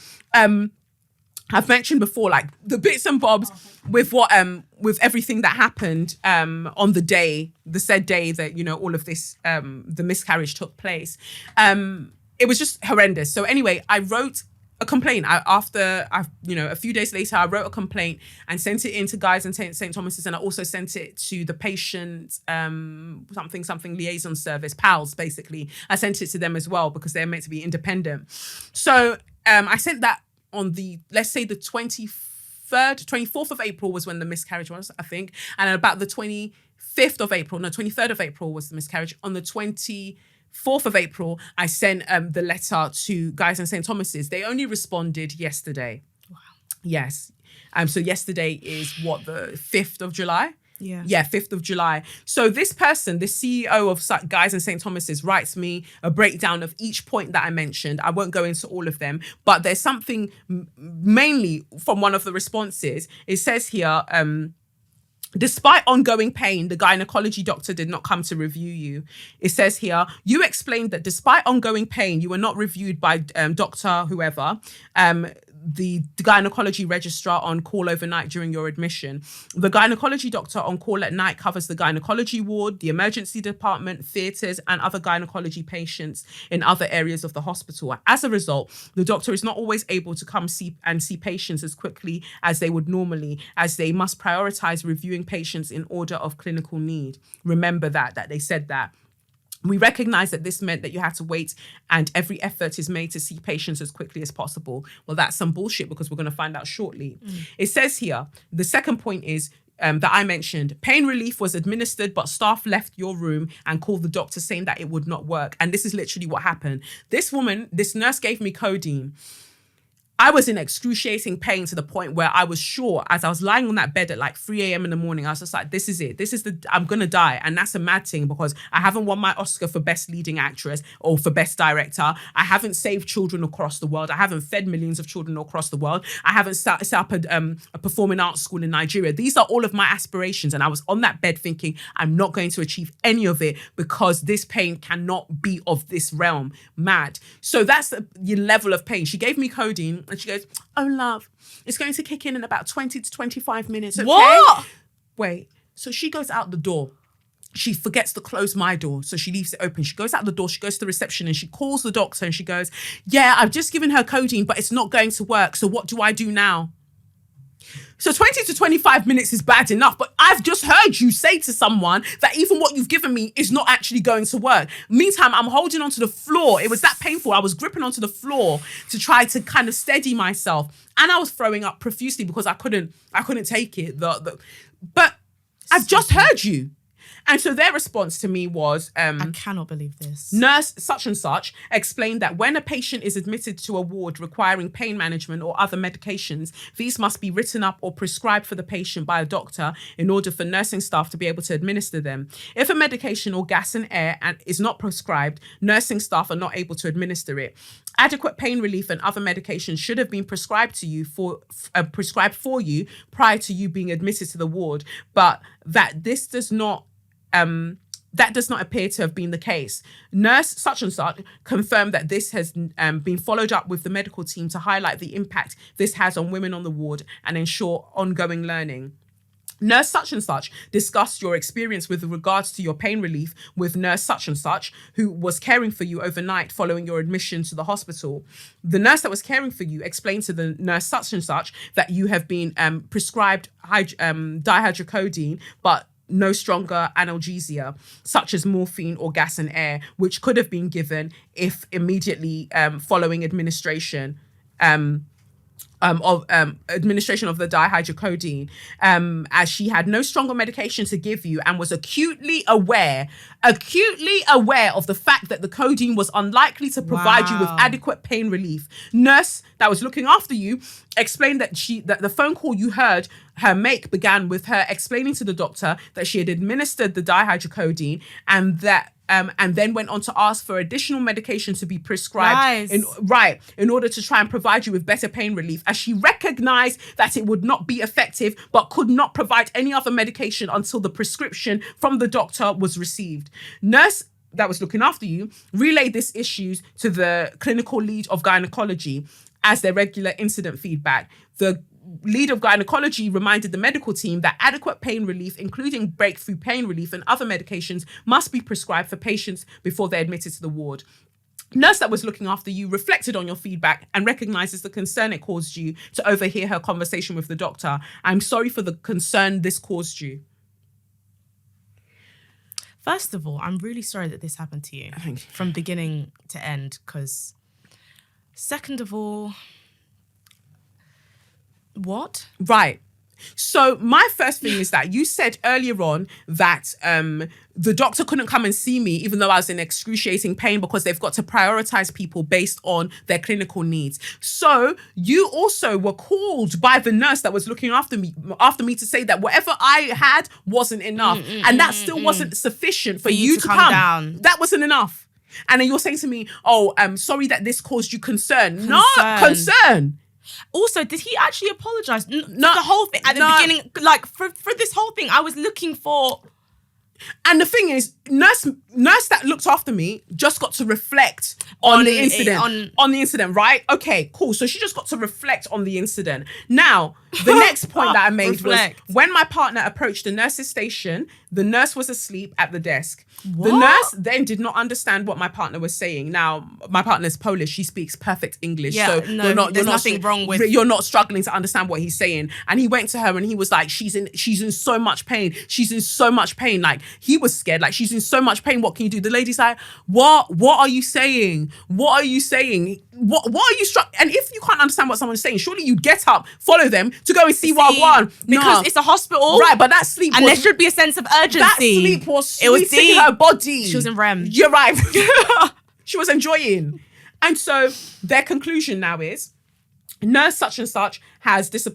I've mentioned before, like the bits and bobs with what with everything that happened on the said day that all of this the miscarriage took place. It was just horrendous. So anyway, I wrote a complaint. A few days later, I wrote a complaint and sent it in to guys in St. Thomas's, and I also sent it to the patient something liaison service, PALS basically. I sent it to them as well because they're meant to be independent. So I sent that on let's say the 24th of April was when the miscarriage was, I think. And about the 23rd of April was the miscarriage. On the 24th of April, I sent the letter to guys in St. Thomas's. They only responded yesterday. Wow. Yes. So yesterday is the 5th of July? Yeah, 5th of July. So this person, the CEO of Guys in St. Thomas's, writes me a breakdown of each point that I mentioned. I won't go into all of them, but there's something mainly from one of the responses. It says here, despite ongoing pain, the gynecology doctor did not come to review you. It says here, you explained that despite ongoing pain, you were not reviewed by Dr. whoever, the gynecology registrar on call overnight during your admission. The gynecology doctor on call at night covers the gynecology ward, the emergency department, theatres, and other gynecology patients in other areas of the hospital. As a result, the doctor is not always able to come see patients as quickly as they would normally, as they must prioritise reviewing patients in order of clinical need. Remember that they said that. We recognise that this meant that you had to wait, and every effort is made to see patients as quickly as possible. Well, that's some bullshit, because we're going to find out shortly. It says here, the second point is that I mentioned, pain relief was administered, but staff left your room and called the doctor saying that it would not work. And this is literally what happened. This nurse gave me codeine. I was in excruciating pain to the point where I was sure, as I was lying on that bed at like 3 a.m. in the morning, I was just like, this is it. I'm going to die. And that's a mad thing, because I haven't won my Oscar for Best Leading Actress or for Best Director. I haven't saved children across the world. I haven't fed millions of children across the world. I haven't set up a performing arts school in Nigeria. These are all of my aspirations. And I was on that bed thinking, I'm not going to achieve any of it because this pain cannot be of this realm. Mad. So that's the level of pain. She gave me codeine. And she goes, oh, love, it's going to kick in about 20 to 25 minutes. Okay? What? Wait. So she goes out the door. She forgets to close my door. So she leaves it open. She goes out the door. She goes to the reception and she calls the doctor and she goes, yeah, I've just given her codeine, but it's not going to work. So what do I do now? So 20 to 25 minutes is bad enough, but I've just heard you say to someone that even what you've given me is not actually going to work. Meantime, I'm holding onto the floor. It was that painful. I was gripping onto the floor to try to kind of steady myself. And I was throwing up profusely because I couldn't take it. But I've just heard you. And so their response to me was, I cannot believe this. Nurse such and such explained that when a patient is admitted to a ward requiring pain management or other medications, these must be written up or prescribed for the patient by a doctor in order for nursing staff to be able to administer them. If a medication or gas and air is not prescribed, nursing staff are not able to administer it. Adequate pain relief and other medications should have been prescribed to you prescribed for you prior to you being admitted to the ward, but that does not appear to have been the case. Nurse such and such confirmed that this has been followed up with the medical team to highlight the impact this has on women on the ward and ensure ongoing learning. Nurse such and such discussed your experience with regards to your pain relief with nurse such and such, who was caring for you overnight following your admission to the hospital. The nurse that was caring for you explained to the nurse such and such that you have been prescribed dihydrocodone, but no stronger analgesia, such as morphine or gas and air, which could have been given if immediately following administration administration of the dihydrocodone, as she had no stronger medication to give you and was acutely aware of the fact that the codeine was unlikely to provide you with adequate pain relief. Nurse that was looking after you explained that the phone call you heard her make began with her explaining to the doctor that she had administered the dihydrocodone and then went on to ask for additional medication to be prescribed in order to try and provide you with better pain relief, as she recognized that it would not be effective but could not provide any other medication until the prescription from the doctor was received. Nurse that was looking after you relayed this issues to the clinical lead of gynecology as their regular incident feedback. The lead of gynecology reminded the medical team that adequate pain relief, including breakthrough pain relief and other medications, must be prescribed for patients before they're admitted to the ward. Nurse that was looking after you reflected on your feedback and recognizes the concern it caused you to overhear her conversation with the doctor. I'm sorry for the concern this caused you. First of all, I'm really sorry that this happened to you from beginning to end, because second of all, what? Right. So my first thing is that you said earlier on that the doctor couldn't come and see me even though I was in excruciating pain because they've got to prioritize people based on their clinical needs. So you also were called by the nurse that was looking after me to say that whatever I had wasn't enough. And that still wasn't sufficient for you to come down. That wasn't enough. And then you're saying to me, oh, I'm sorry that this caused you concern. Not concern. Also, did he actually apologize? No, the whole thing at the beginning, like for this whole thing, I was looking for. And the thing is, nurse that looked after me just got to reflect on the incident. On the incident, right? Okay, cool. So she just got to reflect on the incident. Now, the next point that I made was when my partner approached the nurse's station, the nurse was asleep at the desk. What? The nurse then did not understand what my partner was saying. Now, my partner's Polish. She speaks perfect English. Yeah, so there's nothing wrong with... You're not struggling to understand what he's saying. And he went to her and he was like, she's in so much pain. She's in so much pain. Like, he was scared. Like, she's in so much pain. What can you do? The lady's like, what are you saying? What are you saying? What are you And if you can't understand what someone's saying, surely you get up, follow them to go and see Wagwan. Because it's a hospital. Right, but that sleep and there should be a sense of urgency. That sleep was sweeting her body. She was in REM. You're right. She was enjoying. And so their conclusion now is, nurse such and such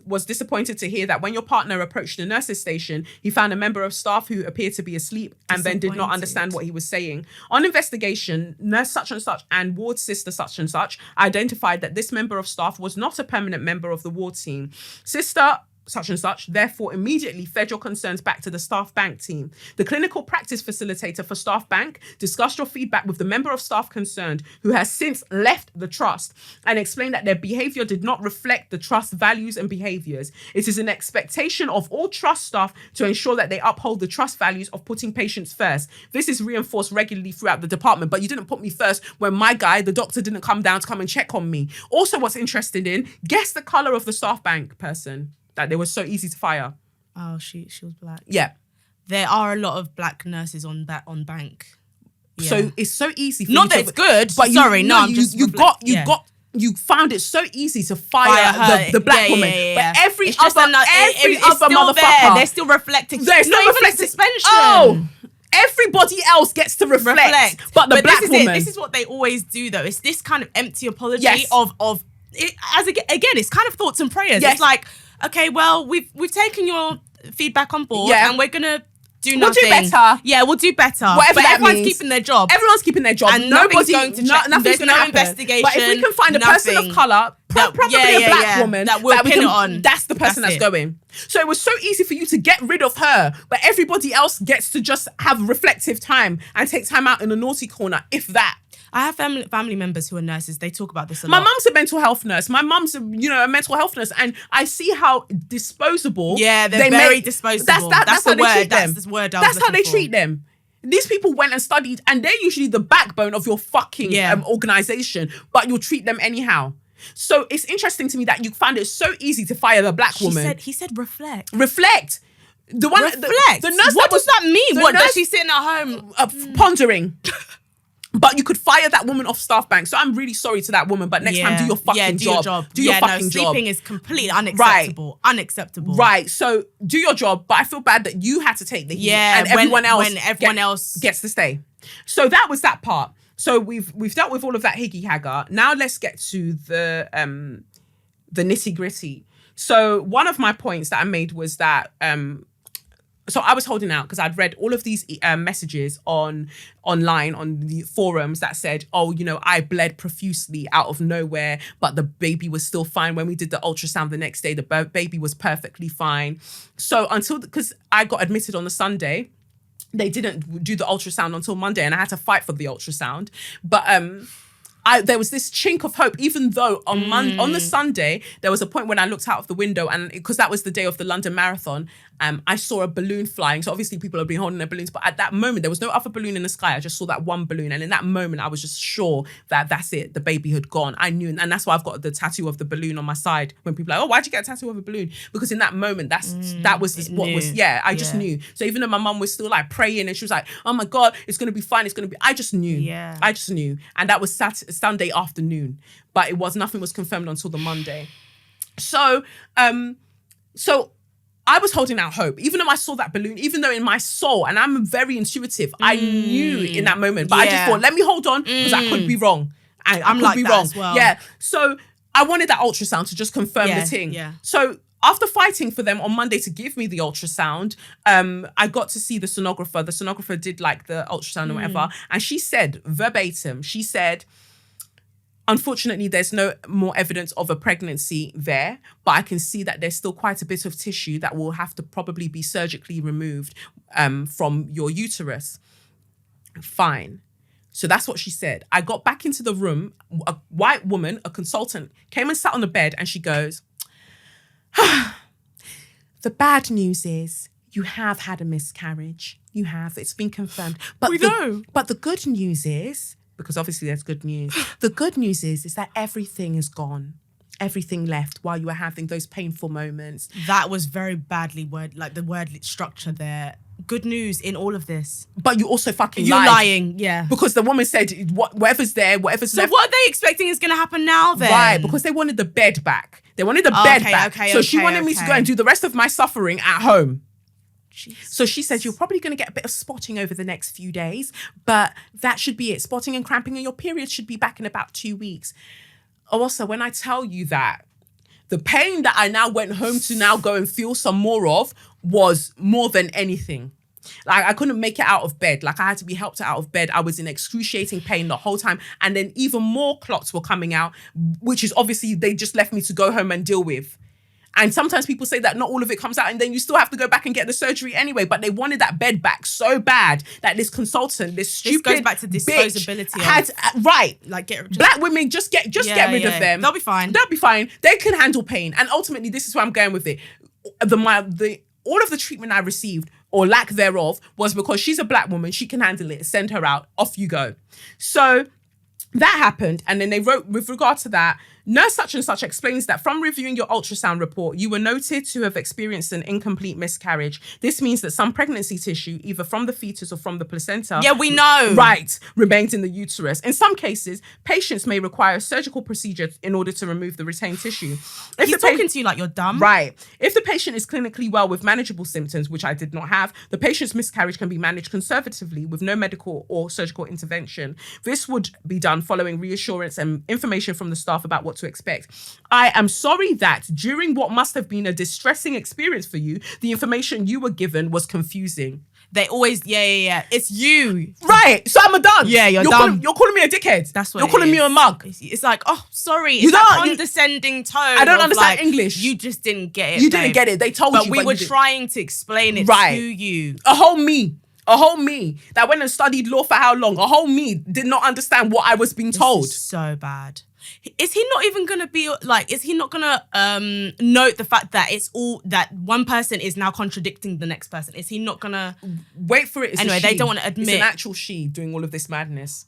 was disappointed to hear that when your partner approached the nurse's station, he found a member of staff who appeared to be asleep and then did not understand what he was saying. On investigation, nurse such and ward sister such and such identified that this member of staff was not a permanent member of the ward team. Sister such and such, therefore immediately fed your concerns back to the staff bank team. The clinical practice facilitator for staff bank discussed your feedback with the member of staff concerned, who has since left the trust, and explained that their behavior did not reflect the trust values and behaviors. It is an expectation of all trust staff to ensure that they uphold the trust values of putting patients first. This is reinforced regularly throughout the department, but you didn't put me first when my guy, the doctor, didn't come down to come and check on me. Also, what's interesting guess the color of the staff bank person that they were so easy to fire. Oh, she was black. Yeah. There are a lot of black nurses on bank. Yeah. So it's so easy for not that it's good, but you found it so easy to fire her, the black woman. Yeah. But every other motherfucker, they're still reflecting. They're still reflecting suspension. Oh, Everybody else gets to reflect. But the black woman. This is what they always do, though. It's this kind of empty apology Yes. of it, again, it's kind of thoughts and prayers. Yes. It's like, okay, well, we've taken your feedback on board, Yeah. and we're gonna do We'll do nothing. better. Yeah, we'll do better. Whatever but that everyone's means. keeping their job. Everyone's keeping their job. And Nobody's nothing's going to check. nothing's There's going to no happen. investigation, But if we can find a person of nothing. color, probably a black woman that we'll we pin can- it on. that's the person that's it. going. So it was so easy for you to get rid of her, but everybody else gets to just have reflective time and take time out in the naughty corner, if that. I have family members who are nurses. They talk about this a lot. My mum's a mental health nurse. My mum's a mental health nurse, and I see how disposable. Yeah, they're very disposable. That's the how they word. treat them. That's the word I was That's how they looking for. treat them. These people went and studied, and they're usually the backbone of your fucking organization, but you'll treat them anyhow. So it's interesting to me that you find it so easy to fire the black woman. He said reflect. Reflect. The one, Reflect. the nurse. What does that mean? What Does she sitting at home pondering? But you could fire that woman off staff bank. So I'm really sorry to that woman. But next time, do your fucking job. Do your fucking job. Sleeping is completely unacceptable. Right. Unacceptable. Right. So do your job. But I feel bad that you had to take the heat. Yeah, and everyone when everyone else gets to stay. So that was that part. So we've dealt with all of that higgy hagger. Now let's get to the nitty gritty. So one of my points that I made was that so I was holding out because I'd read all of these messages online on the forums that said, oh, I bled profusely out of nowhere, but the baby was still fine. When we did the ultrasound the next day, the baby was perfectly fine. So because I got admitted on the Sunday, they didn't do the ultrasound until Monday, and I had to fight for the ultrasound. But there was this chink of hope, even though on the Sunday, there was a point when I looked out of the window, and because that was the day of the London Marathon, I saw a balloon flying. So obviously people have been holding their balloons, but at that moment, there was no other balloon in the sky. I just saw that one balloon. And in that moment, I was just sure that that's it. The baby had gone. I knew. And that's why I've got the tattoo of the balloon on my side. When people are like, oh, why'd you get a tattoo of a balloon? Because in that moment, I just knew. So even though my mum was still like praying and she was like, oh my God, it's going to be fine. It's going to be, I just knew. Yeah. I just knew. And that was Sunday afternoon, but nothing was confirmed until the Monday. So I was holding out hope, even though I saw that balloon, even though in my soul, and I'm very intuitive, I knew in that moment, but I just thought, let me hold on because I could be wrong. I could like be that wrong. as well. Yeah. So I wanted that ultrasound to just confirm the thing. Yeah. So after fighting for them on Monday to give me the ultrasound, I got to see the sonographer. The sonographer did like the ultrasound or whatever. And she said verbatim, unfortunately, there's no more evidence of a pregnancy there, but I can see that there's still quite a bit of tissue that will have to probably be surgically removed from your uterus. Fine. So that's what she said. I got back into the room. A white woman, a consultant, came and sat on the bed, and she goes, the bad news is you have had a miscarriage. You have. It's been confirmed. But we know. But the good news is, because obviously there's good news. The good news is that everything is gone. Everything left while you were having those painful moments. That was very badly the word structure there. Good news in all of this. But you also fucking You're lied. lying, yeah. Because the woman said, whatever's there, whatever's left. So what are they expecting is going to happen now then? Right, because they wanted the bed back. They wanted the bed back. So she wanted me to go and do the rest of my suffering at home. Jesus. So she said, you're probably going to get a bit of spotting over the next few days, but that should be it. Spotting and cramping, and your period should be back in about 2 weeks. Also, when I tell you that, the pain that I now went home to now go and feel some more of was more than anything. Like, I couldn't make it out of bed. Like, I had to be helped out of bed. I was in excruciating pain the whole time. And then even more clots were coming out, which is obviously they just left me to go home and deal with. And sometimes people say that not all of it comes out, and then you still have to go back and get the surgery anyway. But they wanted that bed back so bad that this consultant, this stupid goes back to disposability. Right. Like, black women, just get rid of them. They'll be fine. They'll be fine. They can handle pain. And ultimately, this is where I'm going with it. All of the treatment I received, or lack thereof, was because she's a black woman. She can handle it. Send her out. Off you go. So that happened. And then they wrote, with regard to that, Nurse such and such explains that from reviewing your ultrasound report, you were noted to have experienced an incomplete miscarriage. This means that some pregnancy tissue, either from the fetus or from the placenta, yeah, we know, right, remains in the uterus. In some cases, patients may require a surgical procedure in order to remove the retained tissue. If he's talking to you like you're dumb, right? If the patient is clinically well with manageable symptoms, which I did not have, the patient's miscarriage can be managed conservatively with no medical or surgical intervention. This would be done following reassurance and information from the staff about what to expect. I am sorry that during what must have been a distressing experience for you, the information you were given was confusing. They always, yeah. It's you. Right. So I'm a dunce. Yeah, you're dumb. You're calling me a dickhead. That's what you're calling me a mug. It's like, oh, sorry. It's that condescending tone. I don't understand English. You just didn't get it. You didn't get it. They told you. But we were trying to explain it to you. A whole me that went and studied law for how long? A whole me did not understand what I was being told. This is so bad. Is he not even gonna be like? Is he not gonna note the fact that it's all that one person is now contradicting the next person? Is he not gonna wait for it? Anyway, they don't want to admit it's an actual she doing all of this madness.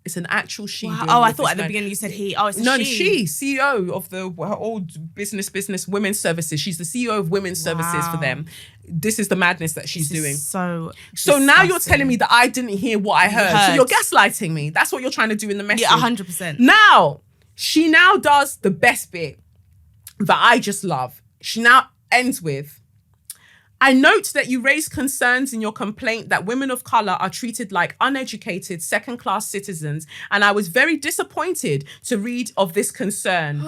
It's an actual she. Wow. Oh, I thought at the beginning you said he. Oh, it's a she. CEO of her old business women's services. She's the CEO of women's services for them. This is the madness that she's doing. So now you're telling me that I didn't hear what I heard. So you're gaslighting me. That's what you're trying to do in the message. Yeah, 100%. Now, she now does the best bit that I just love. She now ends with, I note that you raised concerns in your complaint that women of color are treated like uneducated second-class citizens, and I was very disappointed to read of this concern.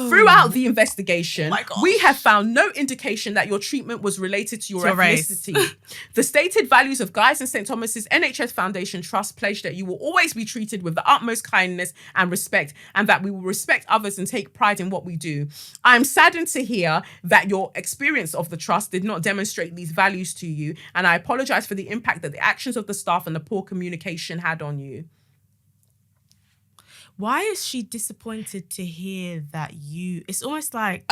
Throughout the investigation, we have found no indication that your treatment was related to your ethnicity. The stated values of Guy's and St. Thomas's NHS Foundation Trust pledge that you will always be treated with the utmost kindness and respect, and that we will respect others and take pride in what we do. I am saddened to hear that your experience of the trust did not demonstrate these values to you, and I apologize for the impact that the actions of the staff and the poor communication had on you. Why is she disappointed to hear that you? It's almost like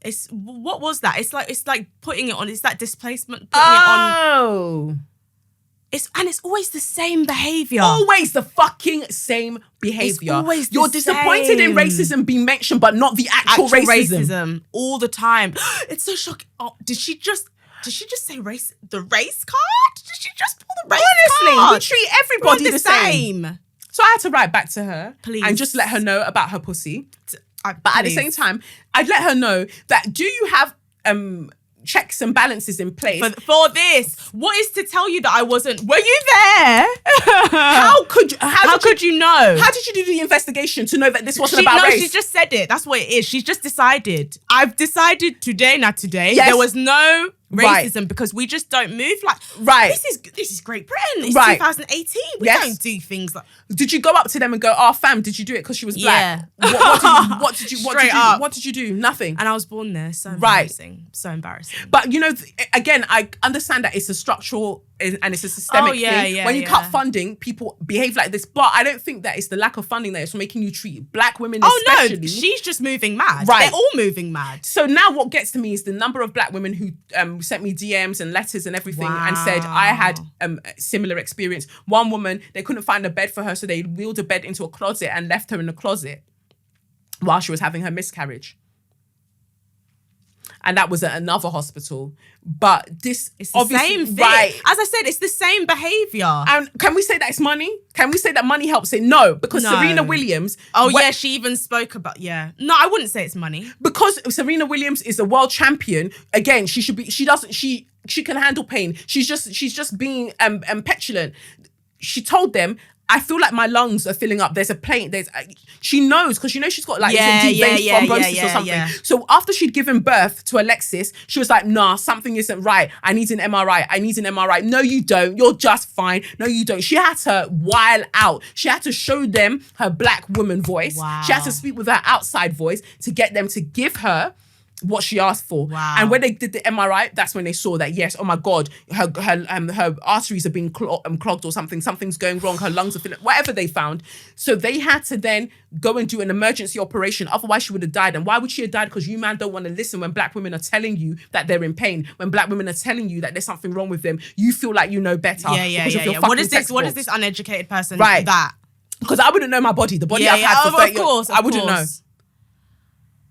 it's what was that? It's like putting it on. It's that displacement. Putting it on. It's always the same behavior. Always the fucking same behavior. It's always You're disappointed in racism being mentioned, but not the actual racism all the time. It's so shocking. Oh, did she just say race? The race card? Did she just pull the race card? Honestly, we treat everybody the same. So I had to write back to her and just let her know about her pussy. But at the same time, I'd let her know that, do you have checks and balances in place for this? What is to tell you that I wasn't? Were you there? How could you know? How did you do the investigation to know that this wasn't about race? She just said it. That's what it is. She's just decided. I've decided today, not today. Yes. There was no racism because we just don't move like this is Great Britain. It's 2018. We don't do things like. Did you go up to them and go, "Oh, fam, did you do it because she was black?" Yeah. What did you do? Nothing. And I was born there. So embarrassing. So embarrassing. But again, I understand that it's a structural and it's a systemic thing. When you cut funding, people behave like this. But I don't think that it's the lack of funding that is making you treat black women especially. No, she's just moving mad. Right. They're all moving mad. So now what gets to me is the number of black women who sent me DMs and letters and everything and said I had a similar experience. One woman, they couldn't find a bed for her, so they wheeled a bed into a closet and left her in the closet while she was having her miscarriage. And that was at another hospital. But this is the same thing. Right. As I said, it's the same behavior. And can we say that it's money? Can we say that money helps it? No, because Serena Williams. She even spoke about, No, I wouldn't say it's money. Because Serena Williams is a world champion. Again, she can handle pain. She's just being petulant. She told them, I feel like my lungs are filling up. There's a plane. She knows because she's got deep vein thrombosis or something. Yeah. So after she'd given birth to Alexis, she was like, nah, something isn't right. I need an MRI. No, you don't. You're just fine. No, you don't. She had to while out. She had to show them her black woman voice. Wow. She had to speak with her outside voice to get them to give her what she asked for. Wow. And when they did the MRI, that's when they saw that, yes, oh my God, her arteries are being clogged or something. Something's going wrong. Her lungs are filling, whatever they found. So they had to then go and do an emergency operation. Otherwise, she would have died. And why would she have died? Because you, man, don't want to listen when black women are telling you that they're in pain. When black women are telling you that there's something wrong with them, you feel like you know better. Yeah. What is this uneducated person that? Because I wouldn't know my body. The body I've had for 30 years. I wouldn't know.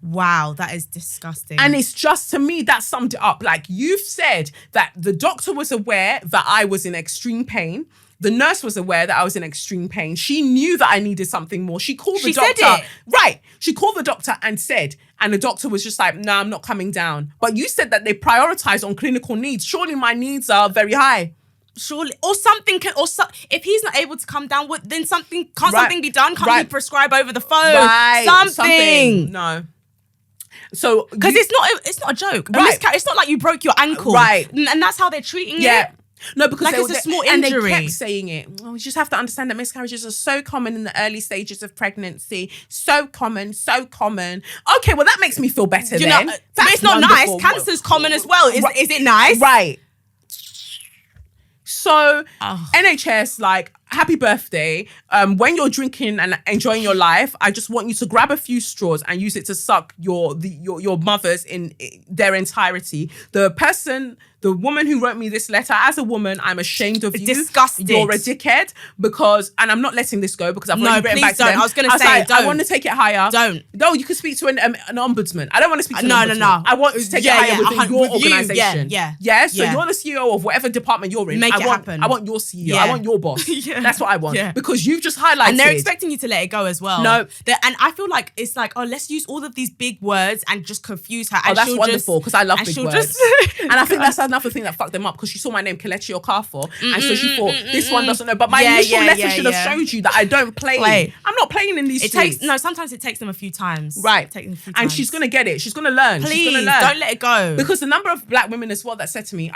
Wow, that is disgusting. And it's just, to me, that summed it up. Like, you've said that the doctor was aware that I was in extreme pain. The nurse was aware that I was in extreme pain. She knew that I needed something more. She called the doctor. Said it. Right. She called the doctor and said, and the doctor was just like, no, I'm not coming down. But you said that they prioritize on clinical needs. Surely my needs are very high. Surely, or something can, if he's not able to come down, then something be done? Can't he prescribe over the phone? Right. Something. No. So because it's not a joke. Right. It's not like you broke your ankle. Right. And that's how they're treating it. Yeah. No, because like it's a small injury. And they kept saying it. Oh, you just have to understand that miscarriages are so common in the early stages of pregnancy. So common, so common. Okay, well, that makes me feel better then. But it's not nice. Cancer's common as well. Is it nice? Right. So NHS, like, happy birthday. When you're drinking and enjoying your life, I just want you to grab a few straws and use it to suck your mothers in their entirety. The woman who wrote me this letter, as a woman, I'm ashamed of you. Disgusted. You're a dickhead and I'm not letting this go because I've already written back to them. I was going to say, don't. I want to take it higher. Don't. No, you can speak to an ombudsman. I don't want to speak to an ombudsman. No. I want to take it higher within your organisation. Yeah. So you're the CEO of whatever department you're in. Make it happen. I want your CEO. Yeah. I want your boss. That's what I want. Yeah. Because you've just highlighted. And they're expecting you to let it go as well. No. And I feel like it's like, let's use all of these big words and just confuse her. And that's wonderful because I love big words. And I think that's another thing that fucked them up because she saw my name Kelechi Okafor and so she thought this one doesn't know. But my initial letter should have showed you that I don't play. I'm not playing in these streets. Sometimes it takes them a few times. Right. And she's going to get it. She's going to learn. Please, she's going to learn. don't let it go. Because the number of black women as well that said to me,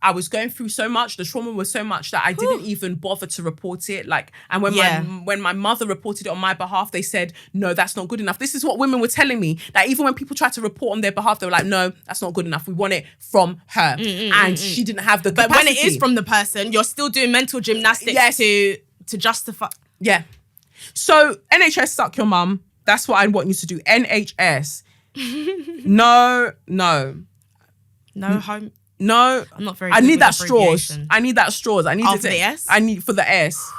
I was going through so much, the trauma was so much that I didn't even bother to report it. Like, and when my mother reported it on my behalf, they said, no, that's not good enough. This is what women were telling me. That even when people tried to report on their behalf, they were like, no, that's not good enough. We want it from her. And she didn't have the capacity. But when it is from the person, you're still doing mental gymnastics to justify. Yeah. So NHS, suck your mum. That's what I want you to do. NHS. No. Home. No. I'm not very I good need with that straws. abbreviation. I need that straws. I need for the S? I need for the S.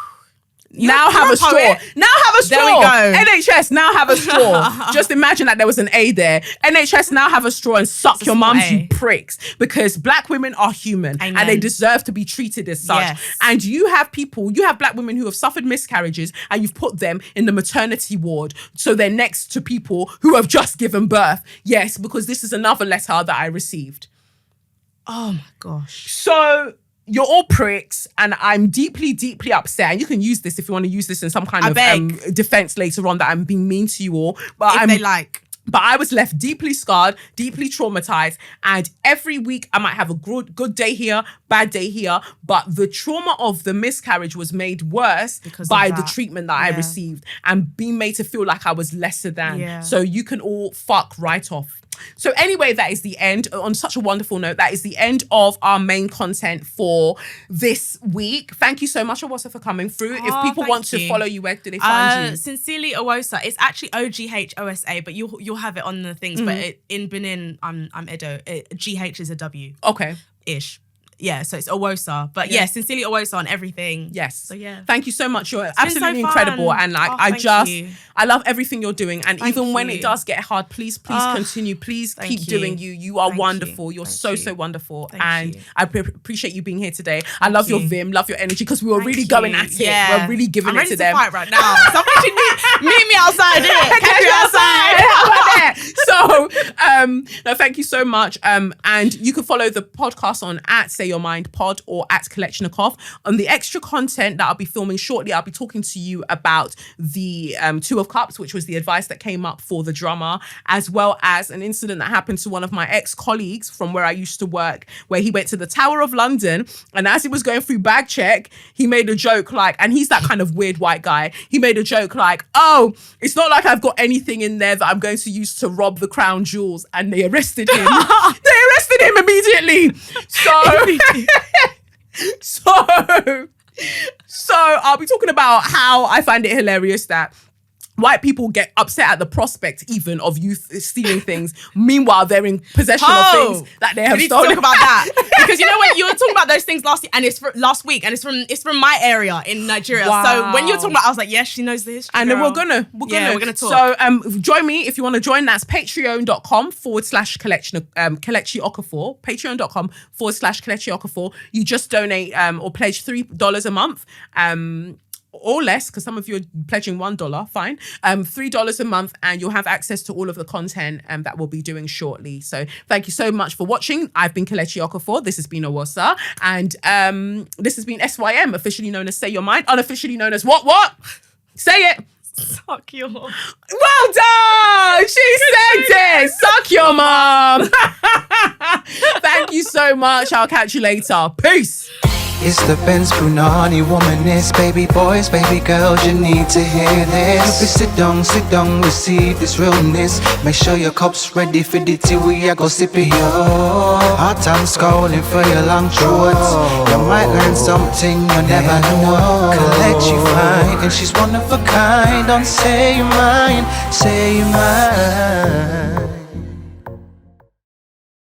Now have a straw. Now have a straw. There we go. NHS, now have a straw. Just imagine that there was an A there. NHS, now have a straw and suck your mums, you pricks. Because black women are human. Amen. And they deserve to be treated as such. Yes. And you have black women who have suffered miscarriages and you've put them in the maternity ward. So they're next to people who have just given birth. Yes, because this is another letter that I received. Oh my gosh. So you're all pricks and I'm deeply, deeply upset. And you can use this if you want to use this in some kind of defense later on that I'm being mean to you all. But But I was left deeply scarred, deeply traumatized. And every week I might have a good day here, bad day here. But the trauma of the miscarriage was made worse by the treatment that I received and being made to feel like I was lesser than. Yeah. So you can all fuck right off. So anyway, that is the end. On such a wonderful note, that is the end of our main content for this week. Thank you so much, Owosa, for coming through. If people want to follow you, where do they find you? Sincerely Owosa. It's actually OGHOSA, but you'll have it on the things. But in Benin, I'm Edo. GH is a W. Okay. Ish. Yeah, so it's Owosa. But Sincerely Owosa on everything. Yes. So yeah. Thank you so much. You're absolutely incredible. And I love everything you're doing. And even when it does get hard, please continue. Please keep doing you. You are wonderful. You're so wonderful. And I appreciate you being here today. I love your vim, love your energy, because we were really going at it. Yeah. We're really giving it to them. I'm ready to fight right now. Somebody meet me outside. Catch you outside. How about that? So, no, thank you so much. And you can follow the podcast on @SayYourMindPod or @Kolechnikov. On the extra content that I'll be filming shortly, I'll be talking to you about the Two of Cups, which was the advice that came up for the drummer, as well as an incident that happened to one of my ex-colleagues from where I used to work, where he went to the Tower of London, and as he was going through bag check, he made a joke like, and he's that kind of weird white guy, he made a joke like, oh, it's not like I've got anything in there that I'm going to use to rob the crown jewels, and they arrested him. They arrested him immediately. So I'll be talking about how I find it hilarious that white people get upset at the prospect even of you stealing things. Meanwhile, they're in possession of things that they have stolen. We need to talk about that because you know when you were talking about those things last week, and it's from my area in Nigeria. Wow. So when you were talking about, I was like, yes, she knows the history. And then we're gonna talk. So join me if you want to join. That's patreon.com/Kelechi Okafor. Patreon.com/Kelechi Okafor. You just donate or pledge $3 a month. Or less, because some of you are pledging $1, fine. $3 a month, and you'll have access to all of the content that we'll be doing shortly. So thank you so much for watching. I've been Kelechi Okafor. This has been Owosa. And this has been SYM, officially known as Say Your Mind, unofficially known as what? Say it. Suck your mom. Well done! She said it! Suck your mom! Thank you so much. I'll catch you later. Peace! It's the Benz Brunani womanist, baby boys, baby girls, you need to hear this. Sit down, receive this realness. Make sure your cup's ready for the tea, we are go sip it, yo. Hot time scrolling for your long shorts. You might learn something you never know. Collect you fine, and she's one of a kind. Don't say your mind, say your mind.